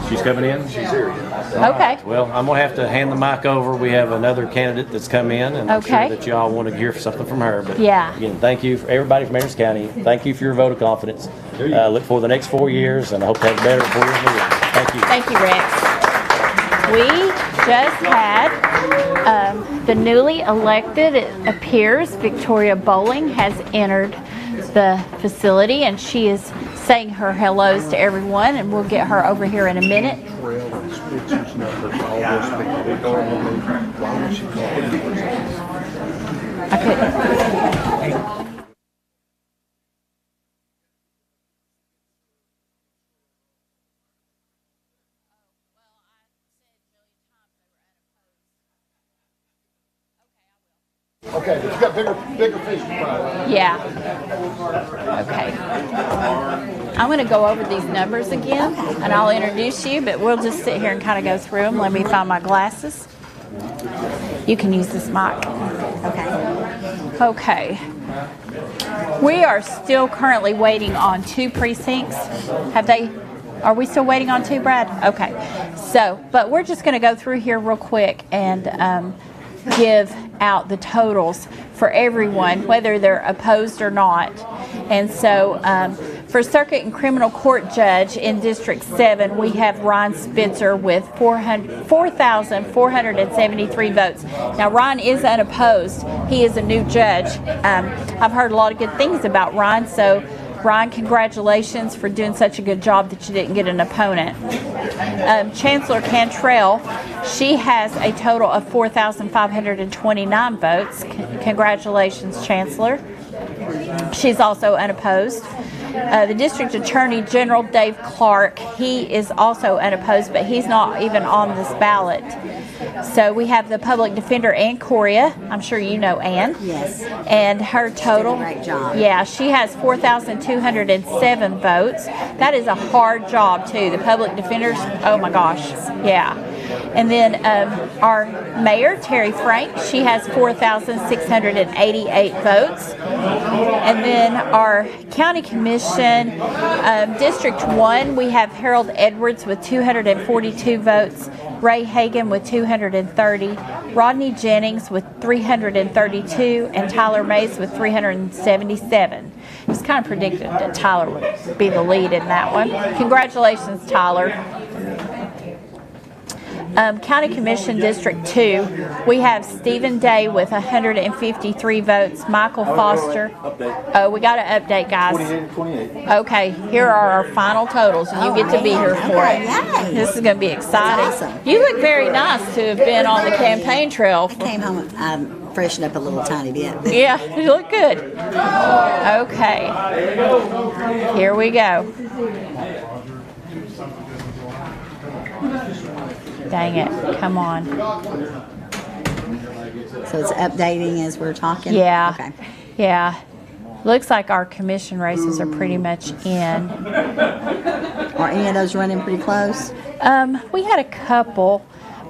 She's coming in. She's here. Okay. Well, I'm gonna have to hand the mic over. We have another candidate that's come in, and I'm Okay. sure that y'all want to hear something from her. But Yeah. again, thank you for everybody from Anderson County. Thank you for your vote of confidence. Look for the next 4 years, and I hope to have better 4 years. Thank you. Thank you, Rex. We just had the newly elected, it appears, Victoria Bowling has entered the facility, and she is saying her hellos to everyone, and we'll get her over here in a minute. I couldn't. Okay, but you got bigger fish to fry. Yeah. Okay. I'm going to go over these numbers again, and I'll introduce you, but we'll just sit here and kind of go through them. Let me find my glasses. You can use this mic. Okay. Okay. We are still currently waiting on 2 precincts. Are we still waiting on 2, Brad? Okay. So, but we're just going to go through here real quick and give out the totals for everyone, whether they're opposed or not. And so for Circuit and Criminal Court Judge in District 7, we have Ron Spitzer with 4,473 votes. Now, Ron is unopposed. He is a new judge. I've heard a lot of good things about Ron, so Ron, congratulations for doing such a good job that you didn't get an opponent. Chancellor Cantrell, she has a total of 4,529 votes. Congratulations, Chancellor. She's also unopposed. The District Attorney General, Dave Clerk, he is also unopposed, but he's not even on this ballot. So we have the Public Defender, Ann Coria. I'm sure you know Ann. Yes. And her total. She did a great job. Yeah, she has 4,207 votes. That is a hard job, too. The Public Defenders, oh my gosh, yeah. And then our Mayor, Terry Frank, she has 4,688 votes. And then our County Commission, District 1, we have Harold Edwards with 242 votes, Ray Hagan with 230, Rodney Jennings with 332, and Tyler Mays with 377. It was kind of predicted that Tyler would be the lead in that one. Congratulations, Tyler. County Commission District 2, we have Stephen Day with 153 votes, Michael Foster. Oh, we got to update, guys. 28. Okay, here are our final totals, and you get to be here for it. Yay. This is going to be exciting. That's awesome. You look very nice to have been on the campaign trail. I came home, freshened up a little tiny bit. Yeah, you look good. Okay, here we go. Dang it, come on. So it's updating as we're talking? Yeah, Okay. yeah. Looks like our commission races are pretty much in. Are any of those running pretty close? We had a couple.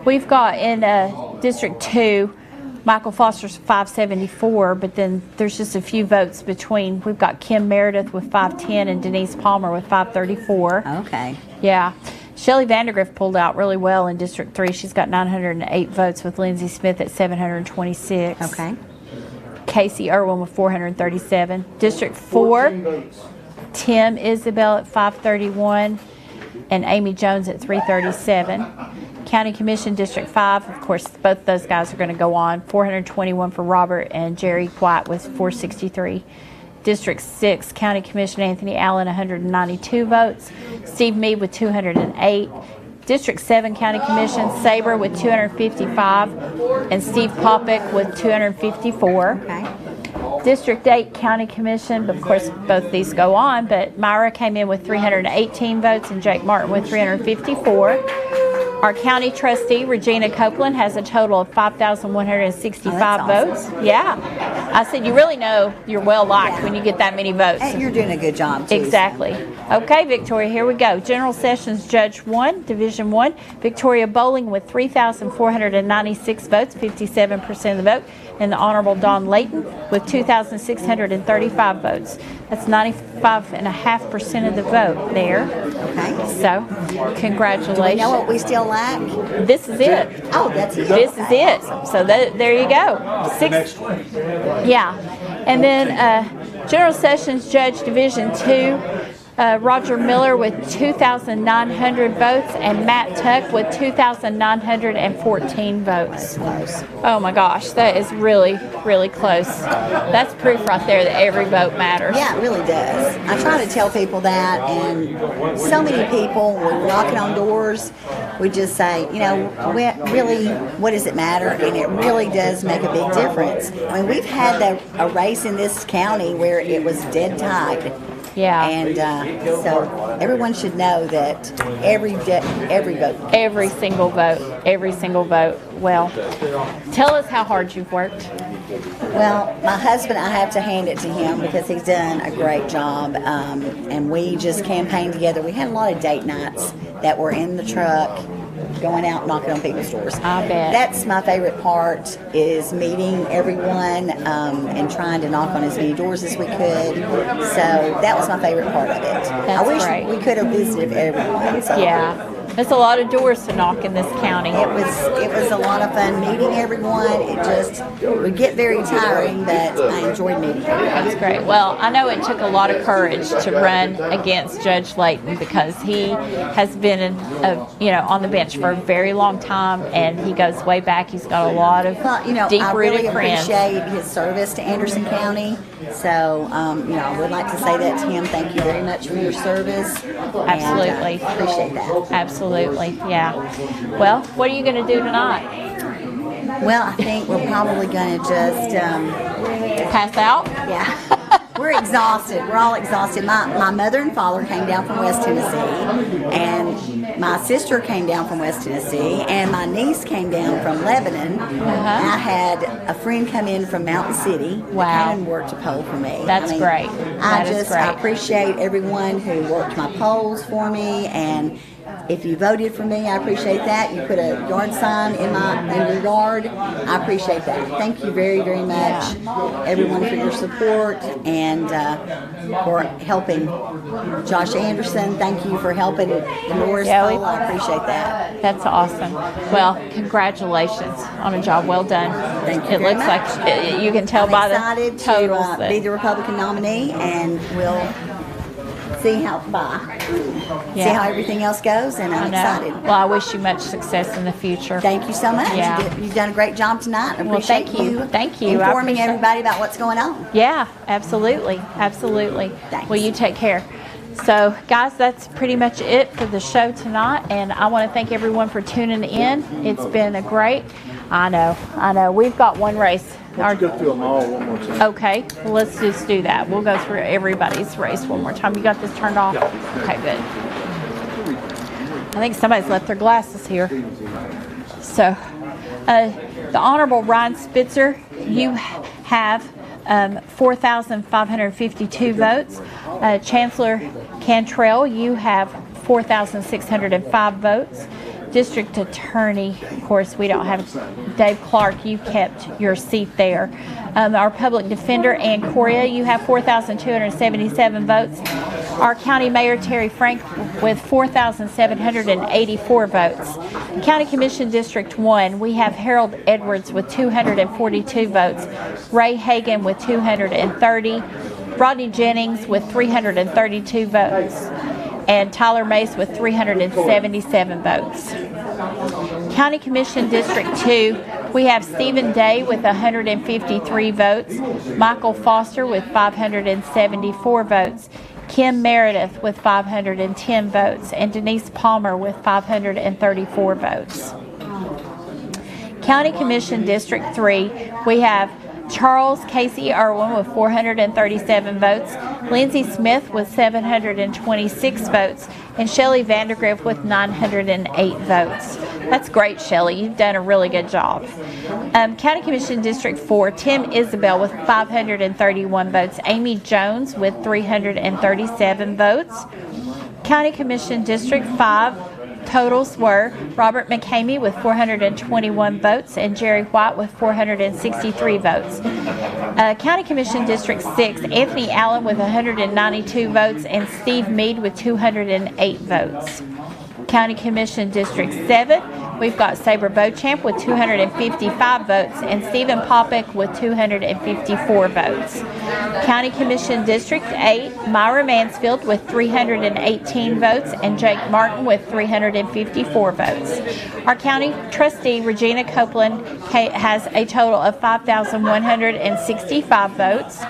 We've got in District 2, Michael Foster's 574, but then there's just a few votes between. We've got Kim Meredith with 510 and Denise Palmer with 534. Okay. Yeah. Shelley Vandergrift pulled out really well in District 3. She's got 908 votes with Lindsay Smith at 726. Okay. Casey Irwin with 437. District 4, Tim Isabel at 531 and Amy Jones at 337. County Commission District 5, of course, both those guys are going to go on. 421 for Robert and Jerry White with 463. District 6, County Commission Anthony Allen, 192 votes. Steve Meade with 208. District 7, County Commission Sabre with 255. And Steve Popick with 254. Okay. District 8, County Commission, of course, both these go on, but Myra came in with 318 votes and Jake Martin with 354. Our county trustee, Regina Copeland, has a total of 5,165 Oh, that's votes. Yeah. I said, you really know you're well liked when you get that many votes. And you're doing a good job, too. Exactly. Okay, Victoria, here we go. General Sessions Judge 1, Division 1, Victoria Bowling with 3,496 votes, 57% of the vote. And the Honorable Don Layton with 2,635 votes. That's 95.5% of the vote there. Okay. So, congratulations. Do we know what we still lack? This is it. Oh, that's it. This is it. So there you go. Yeah. And then General Sessions Judge Division 2, Roger Miller with 2,900 votes and Matt Tuck with 2,914 votes. Oh my gosh, that is really, really close. That's proof right there that every vote matters. Yeah, it really does. I try to tell people that, and so many people, when we're knocking on doors, we just say, you know, really, what does it matter? And it really does make a big difference. I mean, we've had a race in this county where it was dead tied. Yeah. And so everyone should know that every vote. Every single vote. Well, tell us how hard you've worked. Well, my husband, I have to hand it to him because he's done a great job. And we just campaigned together. We had a lot of date nights that were in the truck, going out knocking on people's doors. I bet. That's my favorite part, is meeting everyone and trying to knock on as many doors as we could. So that was my favorite part of it. I wish we could have visited everyone. So. Yeah. There's a lot of doors to knock in this county. It was a lot of fun meeting everyone. It just would get very tiring, but I enjoyed meeting everyone. That's great. Well, I know it took a lot of courage to run against Judge Layton because he has been on the bench for a very long time, and he goes way back. He's got a lot of deep-rooted I really friends. appreciate his service to Anderson County. So, I would like to say that to him. Thank you very much for your service. Absolutely. And, appreciate that. Absolutely, yeah. Well, what are you going to do tonight? Well, I think we're probably going to just pass out. Yeah. We're exhausted. We're all exhausted. My mother and father came down from West Tennessee, and my sister came down from West Tennessee, and my niece came down from Lebanon. And I had a friend come in from Mountain City. Wow. And worked a poll for me. That's great. I appreciate everyone who worked my polls for me, and if you voted for me, I appreciate that. You put a yard sign in your yard. I appreciate that. Thank you very, very much, everyone, for your support and for helping Josh Anderson. Thank you for helping the Norris poll. I appreciate that. That's awesome. Well, congratulations on a job well done. Thank you. It looks like you can tell by the totals. I'm excited to be the Republican nominee, and we'll see how everything else goes, and I'm excited. Well, I wish you much success in the future. Thank you so much. Yeah. You've done a great job tonight. I appreciate Thank you. Informing everybody about what's going on. Yeah, absolutely. Thanks. Well, you take care. So, guys, that's pretty much it for the show tonight, and I want to thank everyone for tuning in. It's been a great. I know. We've got one race. Let's go through them all one more time. Okay, well, let's just do that. We'll go through everybody's race one more time. You got this turned off? Yeah. Okay, good. I think somebody's left their glasses here. So, the Honorable Ryan Spitzer, you have 4,552 votes. Chancellor Cantrell, you have 4,605 votes. District Attorney, of course, we don't have Dave Clark. You kept your seat there. Our Public Defender, Ann Correa, you have 4,277 votes. Our County Mayor, Terry Frank, with 4,784 votes. County Commission District 1, we have Harold Edwards with 242 votes. Ray Hagan with 230. Rodney Jennings with 332 votes. And Tyler Mace with 377 votes. County Commission District 2, we have Stephen Day with 153 votes, Michael Foster with 574 votes, Kim Meredith with 510 votes, and Denise Palmer with 534 votes. County Commission District 3, we have Charles Casey Irwin with 437 votes, Lindsay Smith with 726 votes, and Shelley Vandergriff with 908 votes. That's great, Shelley. You've done a really good job. County Commission District 4, Tim Isabel with 531 votes. Amy Jones with 337 votes. County Commission District 5, totals were Robert McNeese with 421 votes and Jerry White with 463 votes. County Commission District 6, Anthony Allen with 192 votes and Steve Mead with 208 votes. County Commission District 7, we've got Sabre Beauchamp with 255 votes and Stephen Popick with 254 votes. County Commission District 8, Myra Mansfield with 318 votes and Jake Martin with 354 votes. Our county trustee, Regina Copeland, has a total of 5,165 votes.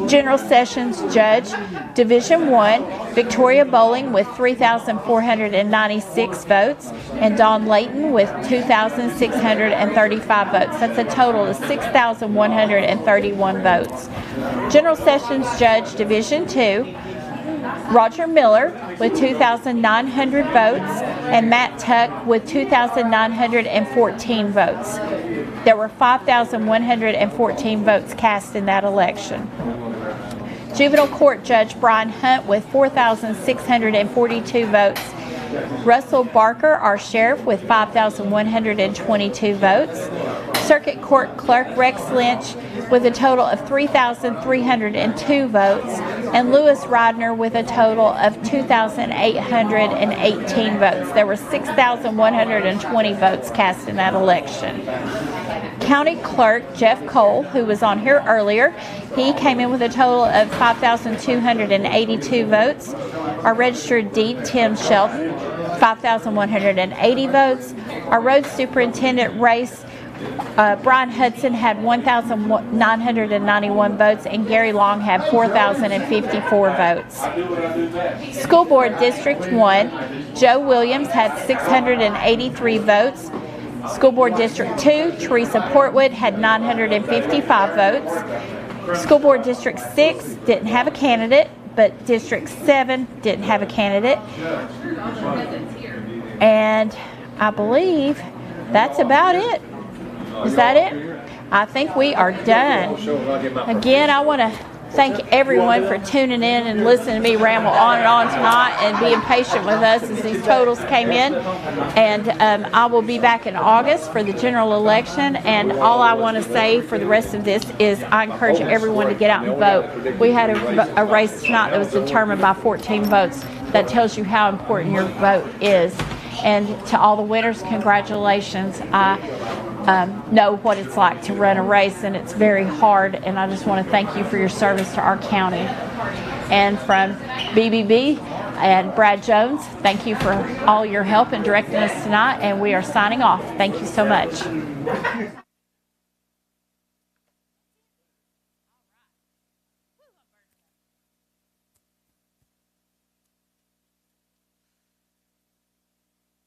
General Sessions Judge, Division 1, Victoria Bowling with 3,496 votes, and Dawn Layton with 2,635 votes. That's a total of 6,131 votes. General Sessions Judge, Division 2, Roger Miller with 2,900 votes, and Matt Tuck with 2,914 votes. There were 5,114 votes cast in that election. Juvenile Court Judge Brian Hunt with 4,642 votes. Russell Barker, our sheriff, with 5,122 votes. Circuit Court Clerk Rex Lynch with a total of 3,302 votes. And Lewis Rodner with a total of 2,818 votes. There were 6,120 votes cast in that election. County Clerk Jeff Cole, who was on here earlier, he came in with a total of 5,282 votes. Our Registered Deed Tim Shelton, 5,180 votes. Our Road Superintendent race, Brian Hudson had 1,991 votes and Gary Long had 4,054 votes. School Board District 1, Joe Williams had 683 votes. School Board District 2, Teresa Portwood had 955 votes. School Board District 6 didn't have a candidate, but District 7 didn't have a candidate. And I believe that's about it. Is that it? I think we are done. Again, I want to thank everyone for tuning in and listening to me ramble on and on tonight and being patient with us as these totals came in. And I will be back in August for the general election. And all I want to say for the rest of this is I encourage everyone to get out and vote. We had a race tonight that was determined by 14 votes. That tells you how important your vote is. And to all the winners, congratulations. I know what it's like to run a race, and it's very hard, and I just want to thank you for your service to our county. And from BBB and Brad Jones, thank you for all your help in directing us tonight, and we are signing off. Thank you so much.